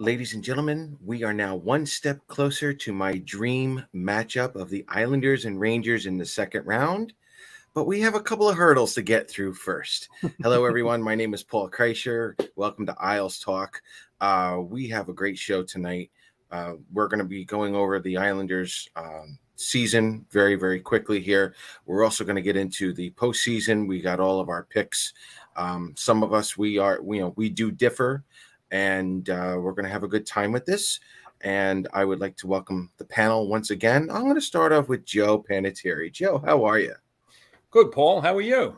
Ladies and gentlemen, we are now one step closer to my dream matchup of the Islanders and Rangers in the second round. But we have a couple of hurdles to get through first. Hello, everyone. My name is Paul Kreischer. Welcome to Isles Talk. We have a great show tonight. We're going to be going over the Islanders season very, very quickly here. We're also going to get into the postseason. We got all of our picks. Some of us, we do differ, and we're going to have a good time with this. And I would like to welcome the panel once again. I'm going to start off with Joe Panettiere. Joe, how are you? Good, Paul. How are you?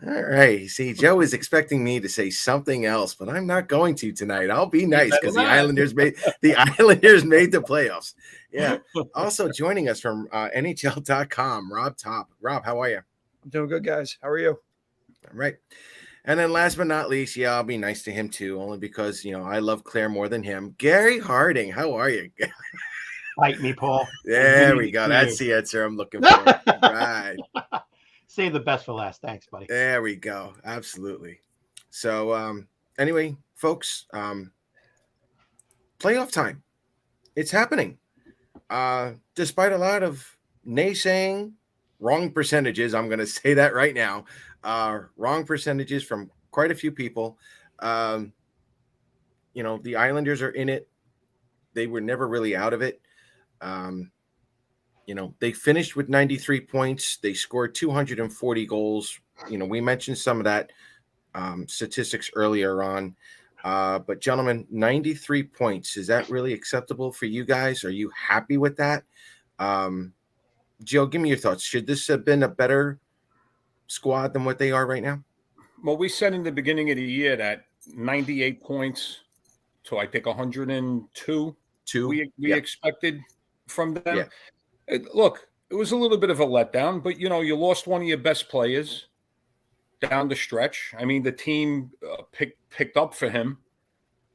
All right. See, Joe is expecting me to say something else, but I'm not going to tonight. I'll be nice because the Islanders made the playoffs. Yeah. Also joining us from NHL.com, Rob Top. Rob, how are you? I'm doing good, guys. How are you? All right. And then last but not least, yeah, I'll be nice to him too, only because, I love Claire more than him. Gary Harding, how are you? Bite me, Paul. There we go. That's the answer I'm looking for. Right. Save the best for last. Thanks, buddy. There we go. Absolutely. So anyway, folks, playoff time. It's happening. Despite a lot of naysaying, wrong percentages, I'm going to say that right now. Wrong percentages from quite a few people. The Islanders are in it. They were never really out of it. They finished with 93 points. They scored 240 goals. We mentioned some of that statistics earlier on. But gentlemen, 93 points. Is that really acceptable for you guys? Are you happy with that? Joe, give me your thoughts. Should this have been a better squad than what they are right now? Well, we said in the beginning of the year that 98 points to, I think, 102 we expected from them. Yeah. Look, it was a little bit of a letdown, but, you lost one of your best players down the stretch. I mean, the team picked up for him.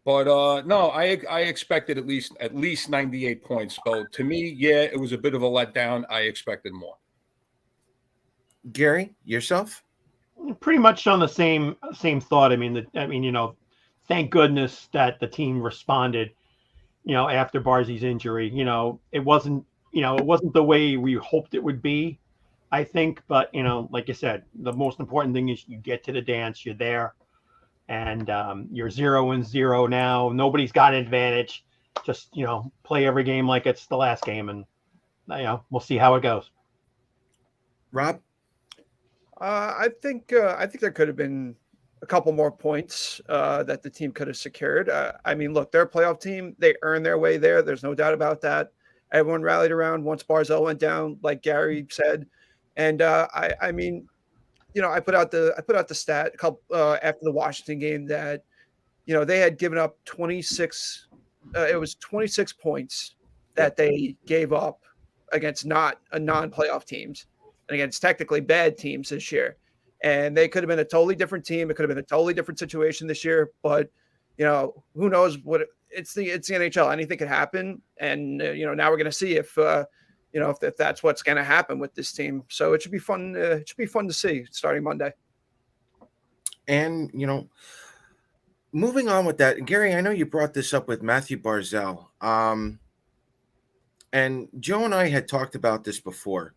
But, no, I expected at least 98 points. So, to me, yeah, it was a bit of a letdown. I expected more. Gary, yourself? Pretty much on the same thought. Thank goodness that the team responded, after Barzey's injury. It wasn't the way we hoped it would be, I think. But, like you said, the most important thing is you get to the dance, you're there, and you're 0-0 now. Nobody's got an advantage. Just, play every game like it's the last game, and, we'll see how it goes. Rob? I think there could have been a couple more points that the team could have secured. Look, they're a playoff team. They earned their way there. There's no doubt about that. Everyone rallied around once Barzell went down, like Gary said. And I put out the stat after the Washington game that they had given up 26. It was 26 points that they gave up against non-playoff teams and against technically bad teams this year. And they could have been a totally different team. It could have been a totally different situation this year. But, who knows what it's the NHL. Anything could happen. And, now we're going to see if that's what's going to happen with this team. So it should be fun. It should be fun to see starting Monday. And, moving on with that, Gary, I know you brought this up with Matthew Barzal. And Joe and I had talked about this before.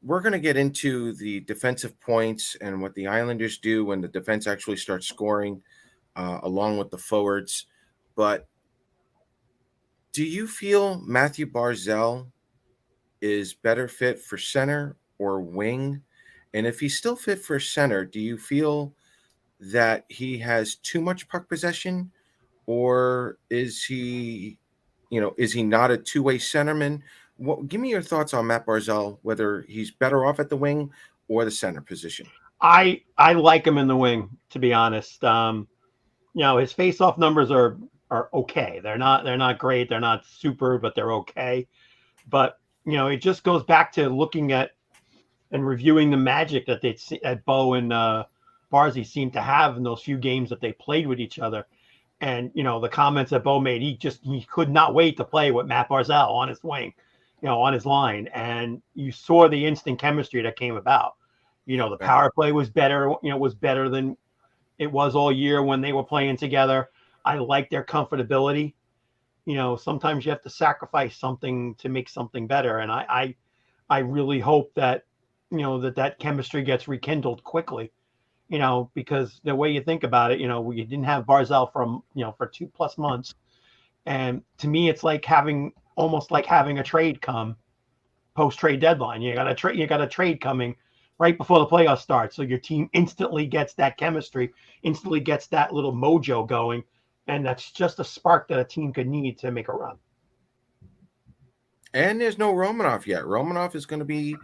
We're going to get into the defensive points and what the Islanders do when the defense actually starts scoring, along with the forwards. But do you feel Matthew Barzal is better fit for center or wing? And if he's still fit for center, do you feel that he has too much puck possession, or is he not a two-way centerman? Give me your thoughts on Matt Barzal, whether he's better off at the wing or the center position. I like him in the wing, to be honest. His face-off numbers are okay. They're not great. They're not super, but they're okay. But it just goes back to looking at and reviewing the magic that Bo and Barzey seemed to have in those few games that they played with each other. And the comments that Bo made, he could not wait to play with Matt Barzal on his wing. On his line, and you saw the instant chemistry that came about. The power play was better, than it was all year when they were playing together. I like their comfortability. Sometimes you have to sacrifice something to make something better. And I really hope that, that chemistry gets rekindled quickly, because the way you think about it, we didn't have Barzell for 2+ months. And to me, it's like almost like having a trade come post-trade deadline. You got a trade coming right before the playoffs start. So your team instantly gets that chemistry, instantly gets that little mojo going. And that's just a spark that a team could need to make a run. And there's no Romanov yet. Romanov is going to be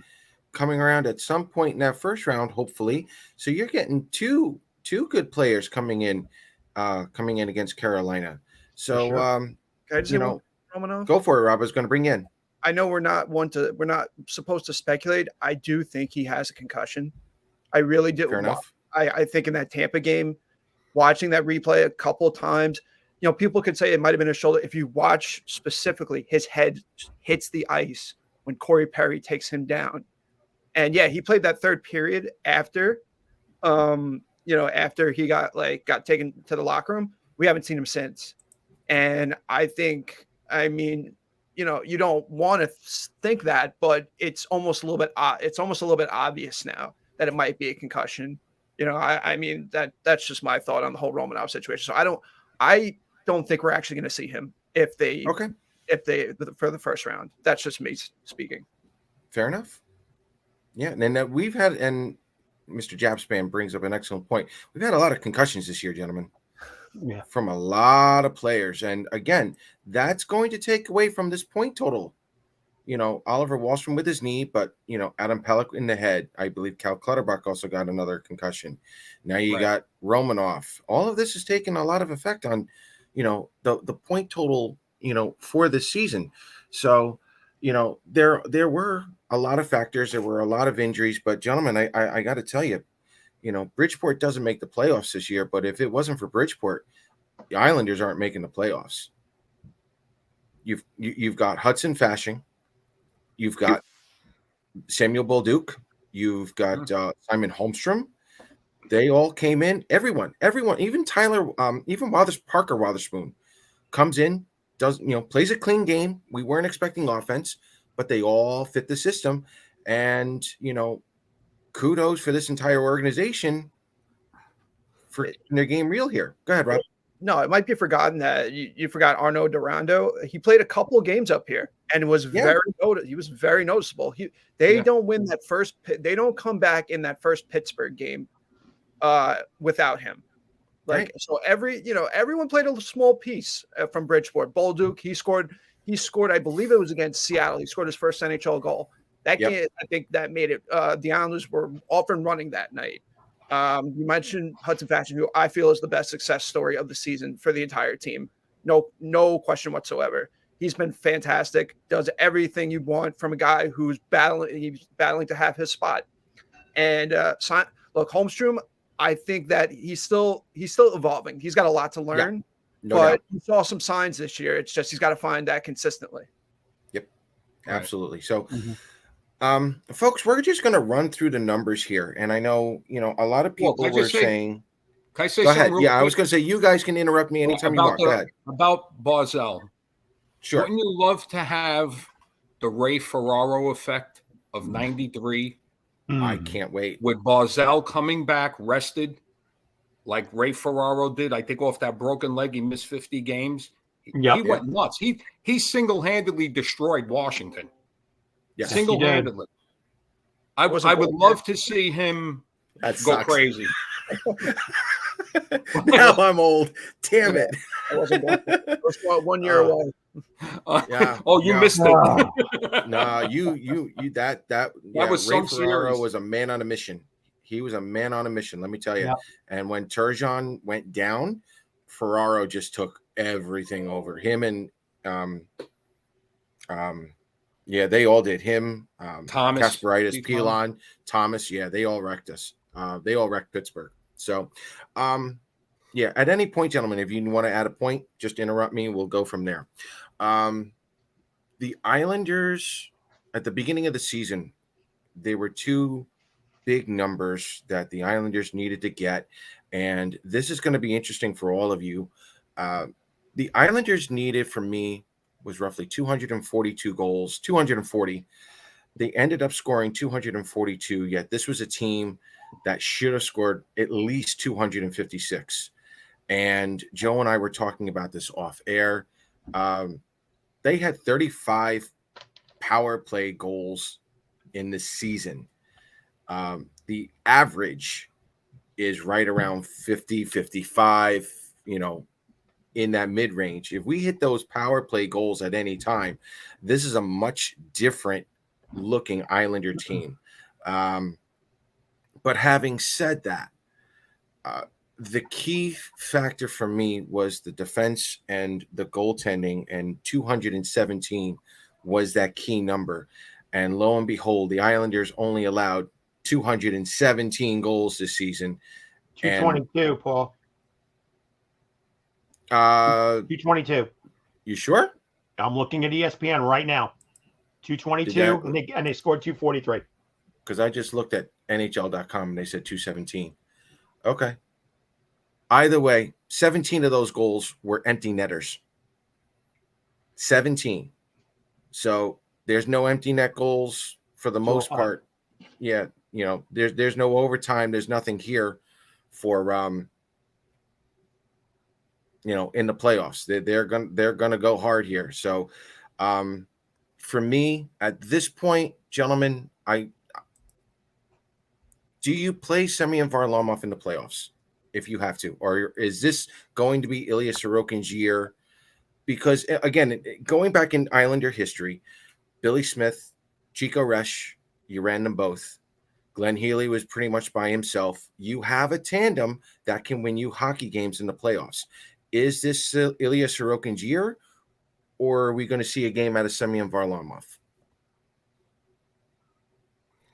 coming around at some point in that first round, hopefully. So you're getting two good players coming in against Carolina. So Romanov? Go for it, Rob. I was going to bring in. I know we're not supposed to speculate. I do think he has a concussion. I really do. Fair enough. I think in that Tampa game, watching that replay a couple of times, people could say it might have been a shoulder. If you watch specifically, his head hits the ice when Corey Perry takes him down. And yeah, he played that third period after, after he got taken to the locker room. We haven't seen him since. And I think, you don't want to think that, but it's almost a little bit obvious now that it might be a concussion. That's just my thought on the whole Romanov situation. So I don't think we're actually going to see him for the first round. That's just me speaking. Fair enough. Yeah, and we've had, and Mr. Japspan brings up an excellent point. We've had a lot of concussions this year, gentlemen. Yeah. From a lot of players. And again, that's going to take away from this point total. Oliver Wahlstrom with his knee, but Adam Pelech in the head. I believe Cal Clutterbuck also got another concussion. Now you got Romanov. All of this has taken a lot of effect on, the point total, for this season. So, there were a lot of factors, there were a lot of injuries, but gentlemen, I got to tell you, Bridgeport doesn't make the playoffs this year, but if it wasn't for Bridgeport, the Islanders aren't making the playoffs. You've got Hudson Fasching, you've got Samuel Bolduc, you've got Simon Holmstrom. They all came in. Everyone, even Tyler, even Parker Wotherspoon comes in, plays a clean game. We weren't expecting offense, but they all fit the system. And, kudos for this entire organization for keeping their game real here. Go ahead, Rob. No, it might be forgotten that you forgot Arnaud Durando. He played a couple of games up here and was very noticeable. They don't win that first. They don't come back in that first Pittsburgh game without him. So everyone played a small piece from Bridgeport. Bolduc, he scored. I believe it was against Seattle. He scored his first NHL goal. That game, I think that made it. The Islanders were off and running that night. You mentioned Hudson Fasching, who I feel is the best success story of the season for the entire team. No question whatsoever. He's been fantastic. Does everything you want from a guy who's battling to have his spot. And look, Holmstrom, I think that he's still evolving. He's got a lot to learn, but he saw some signs this year. It's just he's got to find that consistently. Yep, absolutely. So. Folks, we're just going to run through the numbers here. And I know, a lot of people were saying, can I say go ahead. Yeah, I was going to say, you guys can interrupt me anytime you want. Go ahead. About Barzell. Sure. Wouldn't you love to have the Ray Ferraro effect of 93? I can't wait. With Barzell coming back rested like Ray Ferraro did, I think off that broken leg, he missed 50 games. He went nuts. He single-handedly destroyed Washington. Yes, single-handedly. I would love to see him go crazy. Now I'm old. Damn it. I wasn't born. I was 1 year away. You missed it. No, you that was Ray Ferraro was a man on a mission. He was a man on a mission, let me tell you. Yeah. And when Turgeon went down, Ferraro just took everything over. Him and they all did. Him, Thomas, Kasparaitis, Pilon, Thomas. Yeah, they all wrecked us. They all wrecked Pittsburgh. So, at any point, gentlemen, if you want to add a point, just interrupt me. We'll go from there. The Islanders, at the beginning of the season, they were two big numbers that the Islanders needed to get. And this is going to be interesting for all of you. The Islanders needed from me was roughly 242 goals, 240. They ended up scoring 242, yet this was a team that should have scored at least 256. And Joe and I were talking about this off air. They had 35 power play goals in this season. The average is right around 50, 55, in that mid range. If we hit those power play goals at any time, this is a much different looking Islander team. But having said that, the key factor for me was the defense and the goaltending, and 217 was that key number. And lo and behold, the Islanders only allowed 217 goals this season. 222, Paul. 222. You sure? I'm looking at ESPN right now. 222, and they scored 243. Because I just looked at NHL.com and they said 217. Okay. Either way, 17 of those goals were empty netters. 17. So there's no empty net goals for the most part. Yeah, there's no overtime. There's nothing here for in the playoffs. They're gonna go hard here. So for me at this point, gentlemen, do you play Semyon Varlamov in the playoffs if you have to, or is this going to be Ilya Sorokin's year? Because again, going back in Islander history, Billy Smith, Chico Resch, you ran them both. Glenn Healy was pretty much by himself. You have a tandem that can win you hockey games in the playoffs. Is this Ilya Sorokin's year, or are we going to see a game out of Semyon Varlamov?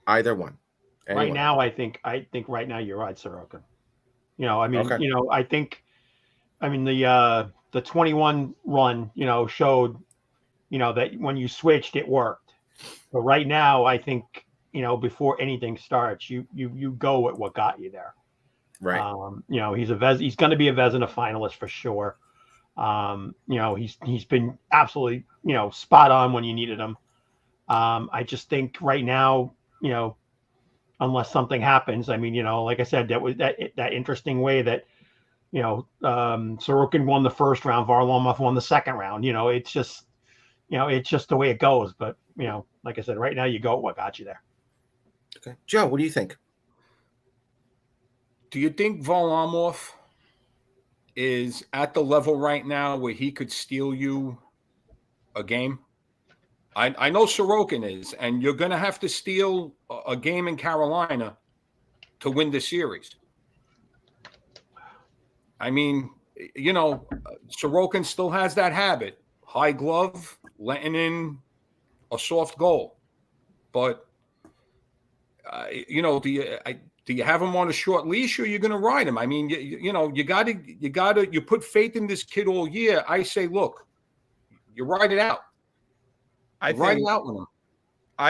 Either one. Anyone. Right now, I think right now you're right, Sorokin. The 21 run, showed, that when you switched, it worked. But right now, I think, before anything starts, you go with what got you there. Right. He's going to be a Vezina finalist for sure. He's been absolutely, spot on when you needed him. I just think right now, unless something happens, like I said, that was that interesting way that, Sorokin won the first round, Varlamov won the second round. It's just the way it goes. But, like I said, right now you go what got you there. Okay. Joe, what do you think? Do you think Varlamov is at the level right now where he could steal you a game? I know Sorokin is, and you're going to have to steal a game in Carolina to win the series. Sorokin still has that habit. High glove, letting in a soft goal. But, do you have him on a short leash, or you're going to ride him? You put faith in this kid all year. I say, look, you ride it out. I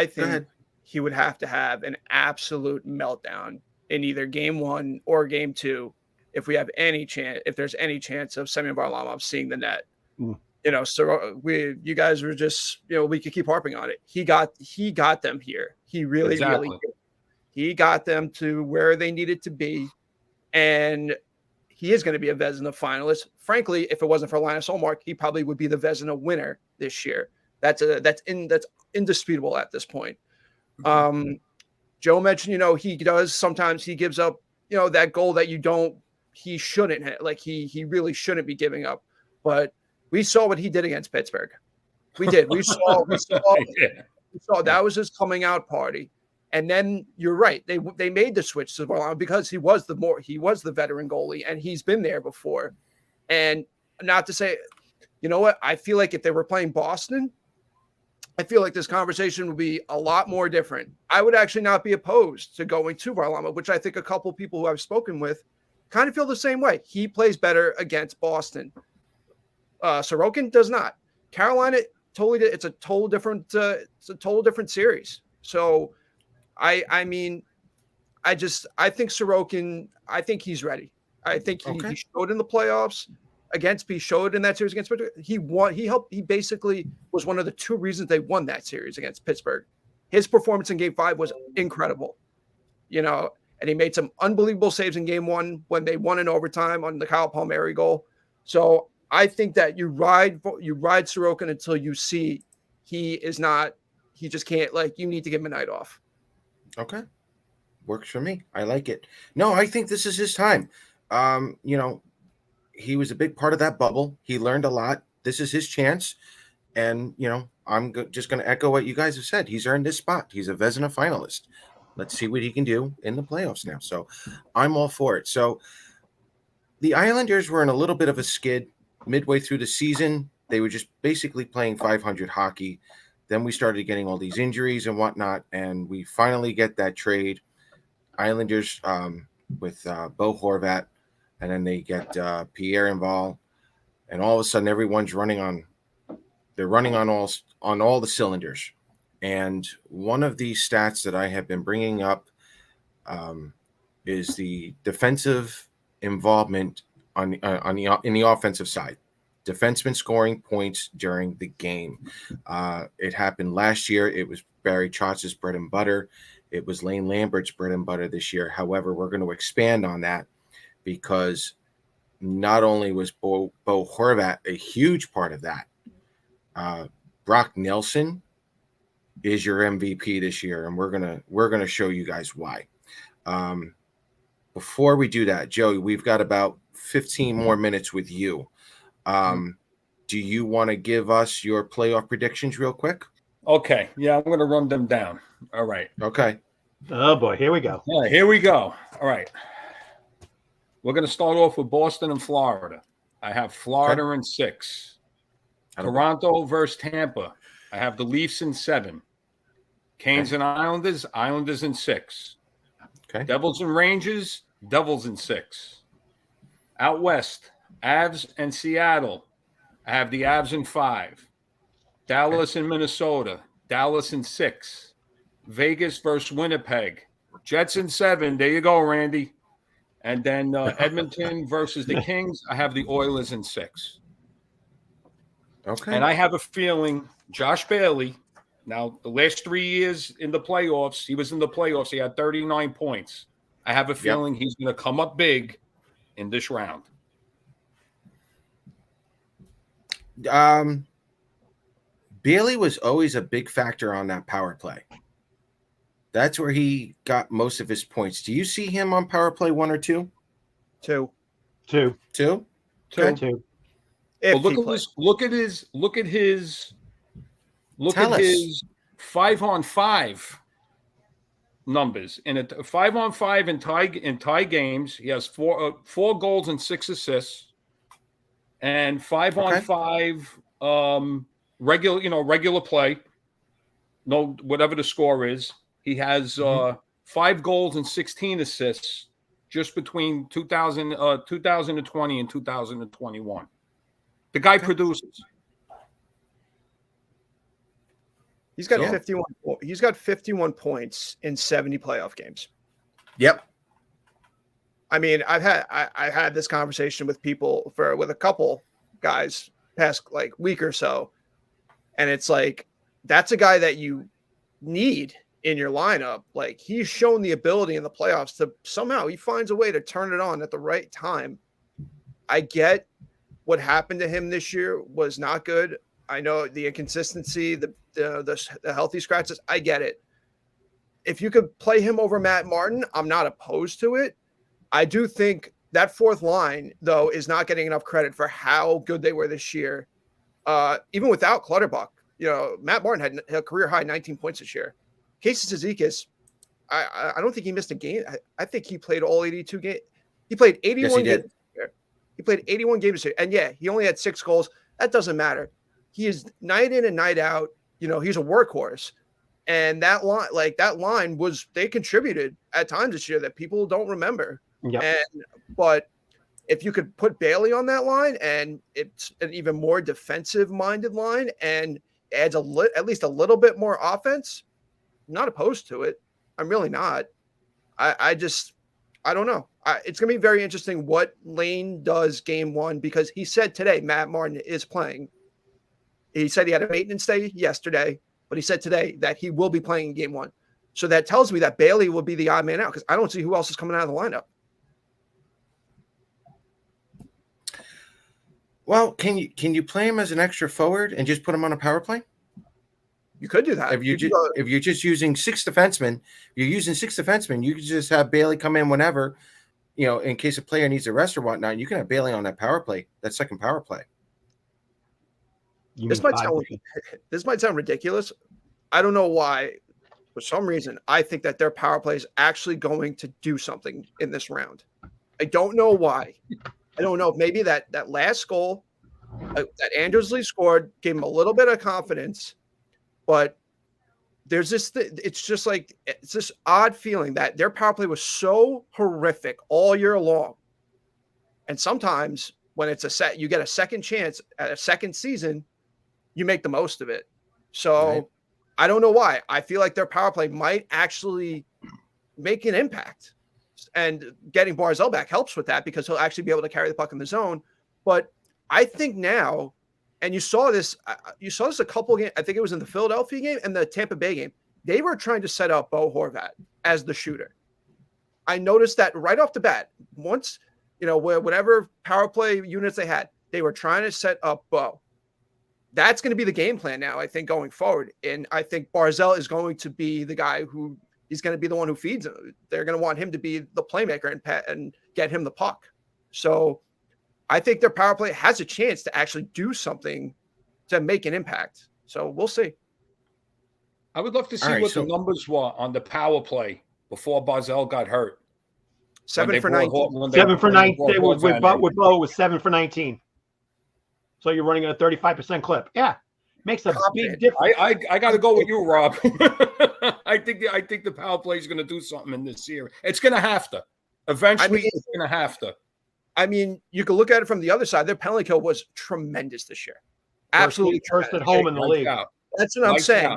think he would have to have an absolute meltdown in either game one or game two if there's any chance of Semyon Varlamov seeing the net. So you guys were just, we could keep harping on it. He got them here. He really did. He got them to where they needed to be, and he is going to be a Vezina finalist. Frankly, if it wasn't for Linus Ullmark, he probably would be the Vezina winner this year. That's indisputable at this point. Joe mentioned, he gives up, that goal that he shouldn't have, like he really shouldn't be giving up. But we saw what he did against Pittsburgh. We did. We saw that was his coming out party. And then you're right. They made the switch to Varlamov because he was the veteran goalie, and he's been there before. And not to say, you know what? I feel like if they were playing Boston, I feel like this conversation would be a lot more different. I would actually not be opposed to going to Varlamov, which I think a couple people who I've spoken with kind of feel the same way. He plays better against Boston. Sorokin does not. Carolina it's a total different series. So I think Sorokin, I think he's ready. I think he showed in the playoffs. against he showed in that series against Pittsburgh. He won. He basically was one of the 2 reasons they won that series against Pittsburgh. His performance in Game 5 was incredible, and he made some unbelievable saves in Game 1 when they won in overtime on the Kyle Palmieri goal. So I think that you ride Sorokin until you see he just can't, you need to give him a night off. Okay. Works for me. I like it. No, I think this is his time. He was a big part of that bubble. He learned a lot. This is his chance. And, I'm just going to echo what you guys have said. He's earned this spot. He's a Vezina finalist. Let's see what he can do in the playoffs now. So I'm all for it. So the Islanders were in a little bit of a skid midway through the season. They were just basically playing 500 hockey. Then we started getting all these injuries and whatnot. And we finally get that trade. Islanders with Bo Horvat. And then they get Pierre involved. And all of a sudden, everyone's running on all the cylinders. And one of these stats that I have been bringing up is the defensive involvement in the offensive side. Defensemen scoring points during the game. It happened last year. It was Barry Trotz's bread and butter. It was Lane Lambert's bread and butter this year. However, we're going to expand on that because not only was Bo Horvat a huge part of that, Brock Nelson is your MVP this year, and we're gonna show you guys why. Before we do that, Joey, we've got about 15 more minutes with you. Do you want to give us your playoff predictions real quick? Okay. Yeah, I'm going to run them down. All right. Okay. Oh boy, here we go. All right, here we go. All right. We're going to start off with Boston and Florida. I have Florida in 6. Toronto versus Tampa. I have the Leafs in 7. Canes and Islanders in 6. Okay. Devils and Rangers, Devils in 6. Out west, Avs and Seattle. I have the Avs in 5. Dallas and Minnesota, Dallas in 6. Vegas versus Winnipeg, Jets in 7. There you go, Randy. And then Edmonton versus the Kings, I have the Oilers in 6. Okay. And I have a feeling Josh Bailey, now the last 3 years in the playoffs, he was in the playoffs. He had 39 points. I have a feeling he's going to come up big in this round. Bailey was always a big factor on that power play. That's where he got most of his points. Do you see him on power play 1 or 2? 2. 2. 2? Okay. 2. Well, look at his 5-on-5 numbers. In a 5-on-5 in tie games, he has 4 goals and 6 assists. And 5-on-5 regular play, no whatever the score is, he has 5 goals and 16 assists just between 2020 and 2021. The guy produces. He's got 51. He's got 51 points in 70 playoff games. Yep. I mean, I had this conversation with people with a couple guys past week or so, and it's like that's a guy that you need in your lineup. Like, he's shown the ability in the playoffs to somehow he finds a way to turn it on at the right time. I get what happened to him this year was not good. I know the inconsistency, the healthy scratches. I get it. If you could play him over Matt Martin, I'm not opposed to it. I do think that fourth line, though, is not getting enough credit for how good they were this year. Even without Clutterbuck, Matt Martin had a career high 19 points this year. Casey Cizikas, I don't think he missed a game. I think he played all 82 games. He played 81 games. He played 81 games this year. And he only had 6 goals. That doesn't matter. He is night in and night out. He's a workhorse. And that line they contributed at times this year that people don't remember. Yep. But if you could put Bailey on that line, and it's an even more defensive-minded line, and adds at least a little bit more offense, I'm not opposed to it. I'm really not. I I don't know. It's going to be very interesting what Lane does game one, because he said today Matt Martin is playing. He said he had a maintenance day yesterday, but he said today that he will be playing in game one. So that tells me that Bailey will be the odd man out, because I don't see who else is coming out of the lineup. Well, can you play him as an extra forward and just put him on a power play? You could do that. If you're just using 6 defensemen, you could just have Bailey come in whenever, in case a player needs a rest or whatnot. You can have Bailey on that power play, that second power play. This might sound ridiculous. I don't know why. For some reason, I think that their power play is actually going to do something in this round. I don't know why. I don't know if maybe that last goal that Anders Lee scored gave him a little bit of confidence, but there's it's this odd feeling that their power play was so horrific all year long. And sometimes when you get a second chance at a second season, you make the most of it. So right. I don't know why. I feel like their power play might actually make an impact. And getting Barzal back helps with that, because he'll actually be able to carry the puck in the zone. But I think now, and you saw this a couple of games, I think it was in the Philadelphia game and the Tampa Bay game, they were trying to set up Bo Horvat as the shooter. I noticed that right off the bat. Once, whatever power play units they had, they were trying to set up Bo. That's going to be the game plan now, I think, going forward. And I think Barzal is going to be the guy who he's going to be the one who feeds him. They're going to want him to be the playmaker and get him the puck. So I think their power play has a chance to actually do something to make an impact. So we'll see. I would love to see the numbers were on the power play before Barzal got hurt. 7 for 19. 7 for 19. With Bo was 7 for 19. So you're running at a 35% clip. Yeah, makes a big difference. I got to go with you, Rob. I think the power play is going to do something in this series. It's going to have to. Eventually, it's going to have to. I mean, you can look at it from the other side. Their penalty kill was tremendous this year. Absolutely first at home in the league. That's what I'm saying.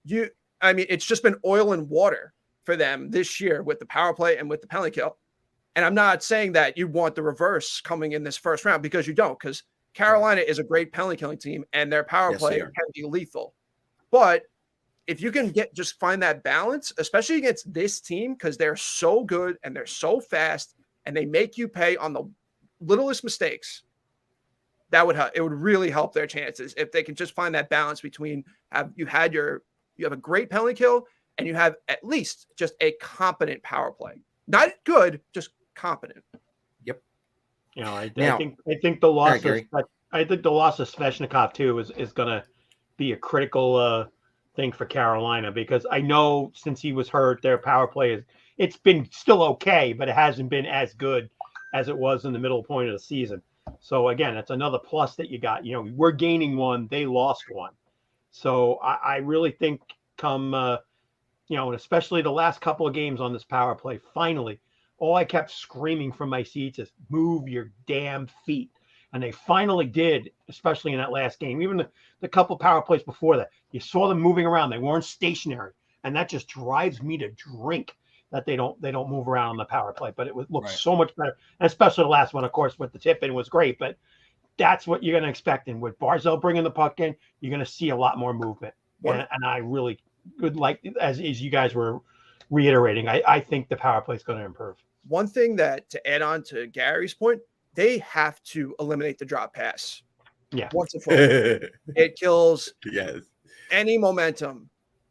It's just been oil and water for them this year with the power play and with the penalty kill. And I'm not saying that you want the reverse coming in this first round, because you don't, because Carolina is a great penalty killing team and their power play can be lethal. But if you can just find that balance, especially against this team, because they're so good and they're so fast and they make you pay on the littlest mistakes, that would help. It would really help their chances if they can just find that balance between you have a great penalty kill and you have at least just a competent power play. Not good, just competent. Yep. I think the loss of Svechnikov too is going to be a critical thing for Carolina, because I know since he was hurt, their power play it's been still okay, but it hasn't been as good as it was in the middle point of the season. So again, it's another plus that you got. We're gaining one, they lost one. So I really think and especially the last couple of games on this power play, finally, all I kept screaming from my seats is move your damn feet. And they finally did, especially in that last game. Even the couple power plays before that, you saw them moving around. They weren't stationary. And that just drives me to drink that they don't move around on the power play. But it looked so much better. And especially the last one, of course, with the tip in was great. But that's what you're going to expect. And with Barzal bringing the puck in, you're going to see a lot more movement. And I really would like, as you guys were reiterating, I think the power play is going to improve. One thing that, to add on to Gary's point, they have to eliminate the drop pass. Yeah. Once and for all. It kills any momentum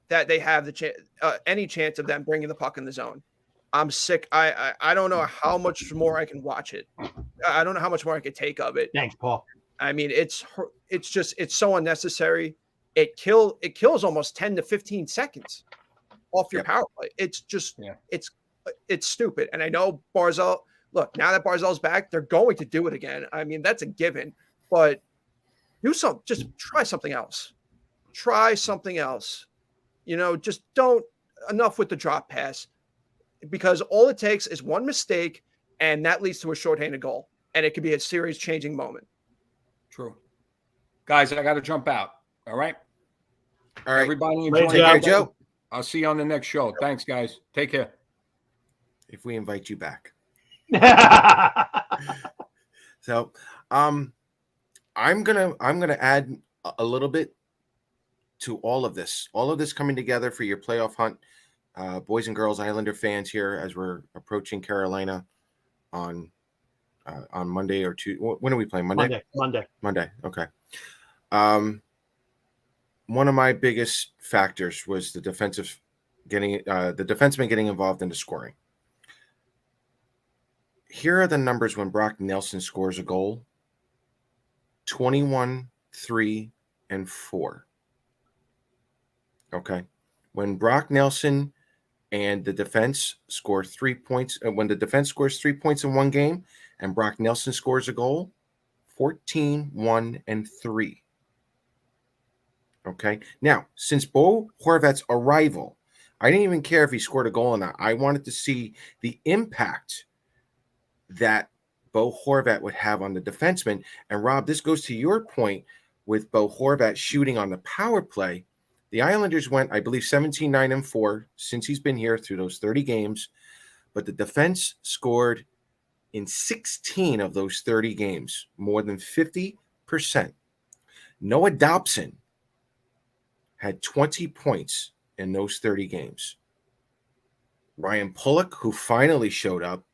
that they have any chance of them bringing the puck in the zone. I'm sick. I don't know how much more I can watch it. I don't know how much more I could take of it. Thanks, Paul. I mean, it's so unnecessary. It kills almost 10 to 15 seconds off your power play. It's just it's stupid. And I know Barzal. Look, now that Barzal's back, they're going to do it again. I mean, that's a given. But just try something else. Try something else. Just don't enough with the drop pass, because all it takes is one mistake, and that leads to a shorthanded goal, and it could be a series-changing moment. True, guys. I got to jump out. All right. Everybody, enjoy. Joe. I'll see you on the next show. Thanks, guys. Take care. if we invite you back. Yeah. So, I'm gonna add a little bit to all of this coming together for your playoff hunt, boys and girls Islander fans here as we're approaching Carolina on Monday or Tuesday. When are we playing? Monday. Okay. One of my biggest factors was the defenseman getting involved in the scoring. Here are the numbers when Brock Nelson scores a goal: 21, 3, and 4. Okay. When Brock Nelson and the defense score 3 points, when the defense scores 3 points in one game and Brock Nelson scores a goal, 14, 1, and 3. Okay. Now, since Bo Horvat's arrival, I didn't even care if he scored a goal or not. I wanted to see the impact that Bo Horvat would have on the defenseman. And Rob, this goes to your point with Bo Horvat shooting on the power play. The Islanders went, I believe, 17, 9, and 4 since he's been here through those 30 games. But the defense scored in 16 of those 30 games, more than 50%. Noah Dobson had 20 points in those 30 games. Ryan Pulock, who finally showed up,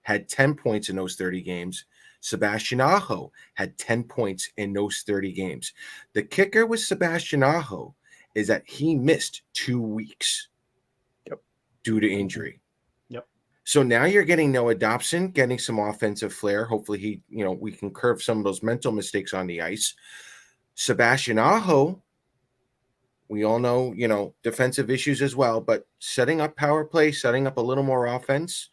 had 10 points in those 30 games. Sebastian Aho had 10 points in those 30 games. The kicker with Sebastian Aho is that he missed 2 weeks due to injury. Yep. So now you're getting Noah Dobson getting some offensive flair. Hopefully we can curve some of those mental mistakes on the ice. Sebastian Aho, we all know, defensive issues as well, but setting up power play, setting up a little more offense,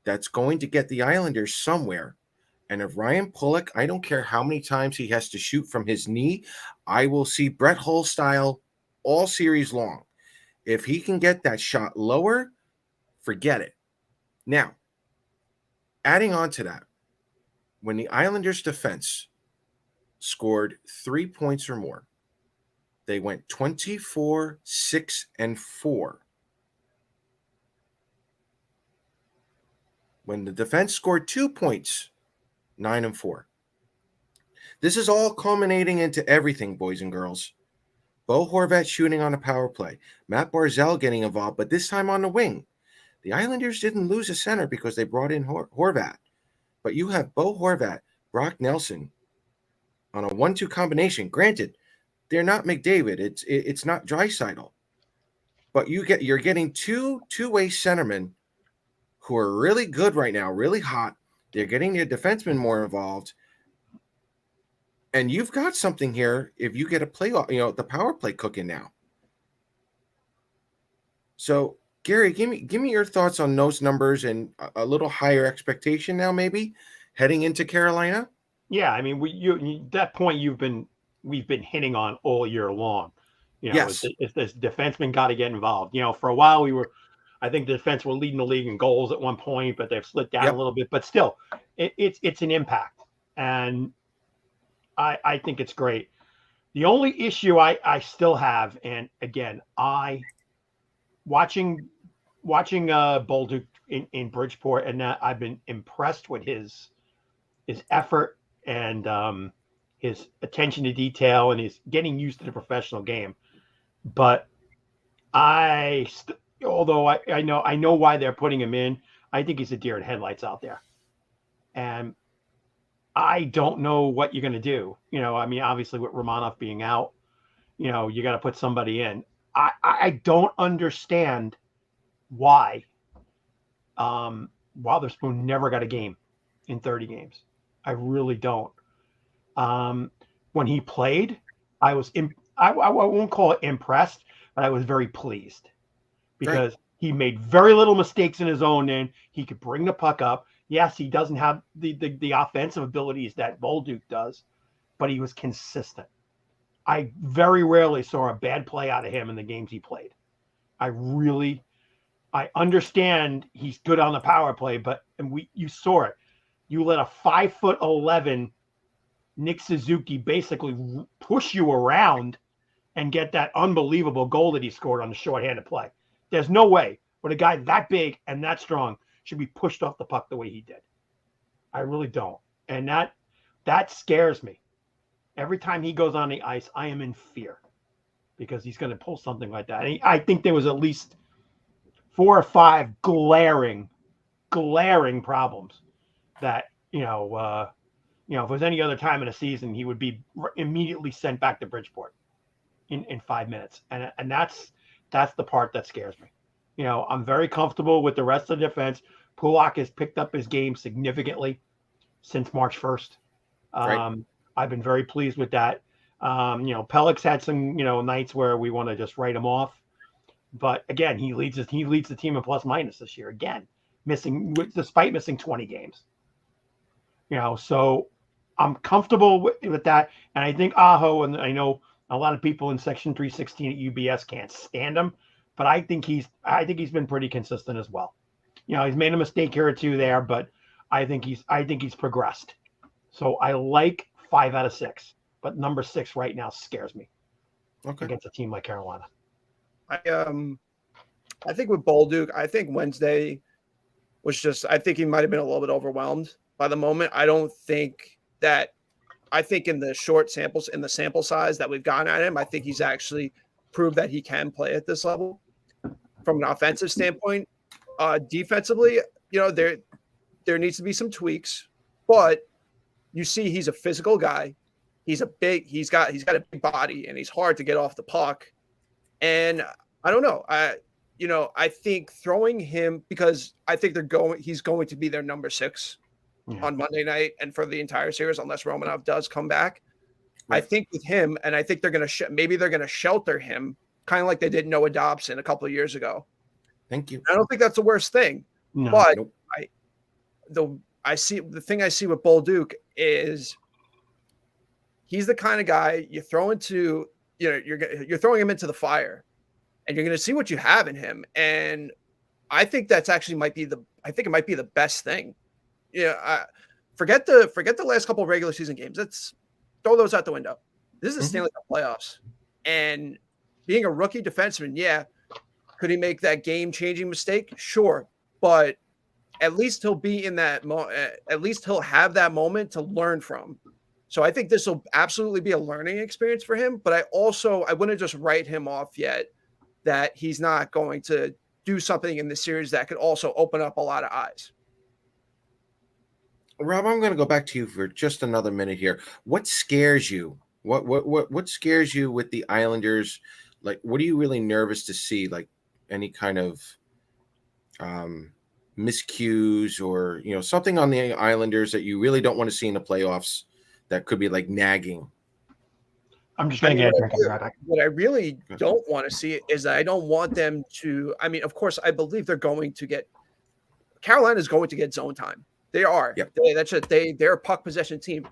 that's going to get the Islanders somewhere. And if Ryan Pulock, I don't care how many times he has to shoot from his knee, I will see Brett Hull style all series long. If he can get that shot lower, forget it. Now, adding on to that, when the Islanders defense scored 3 points or more, they went 24, 6, and 4. When the defense scored 2 points, 9 and 4. This is all culminating into everything, boys and girls. Bo Horvat shooting on a power play. Matt Barzal getting involved, but this time on the wing. The Islanders didn't lose a center because they brought in Horvat. But you have Bo Horvat, Brock Nelson on a 1-2 combination. Granted, they're not McDavid. It's not Draisaitl. But you're getting two-way centermen who are really good right now, really hot. They're getting their defensemen more involved. And you've got something here if you get a playoff, the power play cooking now. So, Gary, give me your thoughts on those numbers and a little higher expectation now, maybe heading into Carolina. Yeah, I mean, that point we've been hitting on all year long. Yes. If this defenseman got to get involved. For a while I think the defense were leading the league in goals at one point, but they've slipped down a little bit. But still, it's an impact, and I think it's great. The only issue I still have, and again, watching Bolduc in Bridgeport, and I've been impressed with his effort and his attention to detail and his getting used to the professional game. But although I know why they're putting him in, I think he's a deer in headlights out there. And I don't know what you're going to do. Obviously with Romanov being out, you got to put somebody in. I don't understand why Witherspoon never got a game in 30 games. I really don't. When he played, I won't call it impressed, but I was very pleased because he made very little mistakes in his own end. He could bring the puck up. Yes, he doesn't have the offensive abilities that Bolduc does, but he was consistent. I very rarely saw a bad play out of him in the games he played. I understand he's good on the power play, but you saw it. You let a 5'11" Nick Suzuki basically push you around and get that unbelievable goal that he scored on the shorthanded play. There's no way with a guy that big and that strong should be pushed off the puck the way he did. I really don't. And that scares me. Every time he goes on the ice, I am in fear because he's going to pull something like that. And I think there was at least 4 or 5 glaring problems that, if it was any other time in a season, he would be immediately sent back to Bridgeport in 5 minutes. And that's the part that scares me. I'm very comfortable with the rest of the defense. Pulak has picked up his game significantly since March 1st. Right. I've been very pleased with that. Pellick's had some, nights where we want to just write him off. But again, he leads the team in plus minus this year. Again, despite missing 20 games. So I'm comfortable with that. And I think Aho, and I know a lot of people in Section 316 at UBS can't stand him, but I think he's been pretty consistent as well. He's made a mistake here or two there, but I think he's progressed. So I like 5 out of 6, but number 6 right now scares me. Okay. Against a team like Carolina. I think with Bolduc, I think Wednesday was I think he might have been a little bit overwhelmed by the moment. I think in the short samples, in the sample size that we've gotten at him, I think he's actually proved that he can play at this level from an offensive standpoint. Defensively, there needs to be some tweaks, but you see he's a physical guy. He's got a big body and he's hard to get off the puck. And I don't know. I think throwing him, because I think he's going to be their number 6 on Monday night and for the entire series, unless Romanov does come back. Right. I think with him, and I think they're going to maybe they're going to shelter him, kind of like they did Noah Dobson a couple of years ago. Thank you. I don't think that's the worst thing. No. But the thing I see with Bolduc is he's the kind of guy you throw into, you're throwing him into the fire, and you're going to see what you have in him. And I think that's actually it might be the best thing. Forget the last couple of regular season games. Let's throw those out the window. This is Stanley Cup playoffs, and being a rookie defenseman, could he make that game-changing mistake? Sure, but at least he'll be in that. At least he'll have that moment to learn from. So I think this will absolutely be a learning experience for him. But I wouldn't just write him off yet that he's not going to do something in the series that could also open up a lot of eyes. Rob, I'm going to go back to you for just another minute here. What scares you? What scares you with the Islanders? Like, what are you really nervous to see? Like any kind of miscues or something on the Islanders that you really don't want to see in the playoffs that could be like nagging? I'm just going to get a drink. What I really don't want to see is that I don't want them to. I mean, of course, I believe they're going to get. Carolina's going to get zone time. They are. Yep. They're a puck possession team.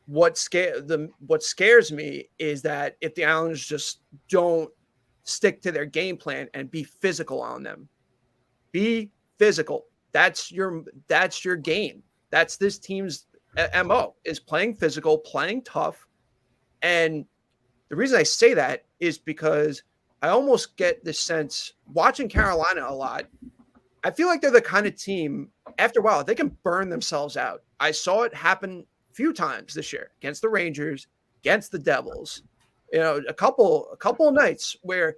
What scares me is that if the Islanders just don't stick to their game plan and be physical on them, be physical. That's your game. That's this team's MO, is playing physical, playing tough. And the reason I say that is because I almost get this sense watching Carolina a lot. I feel like they're the kind of team, after a while, they can burn themselves out. I saw it happen a few times this year against the Rangers, against the Devils. A couple of nights where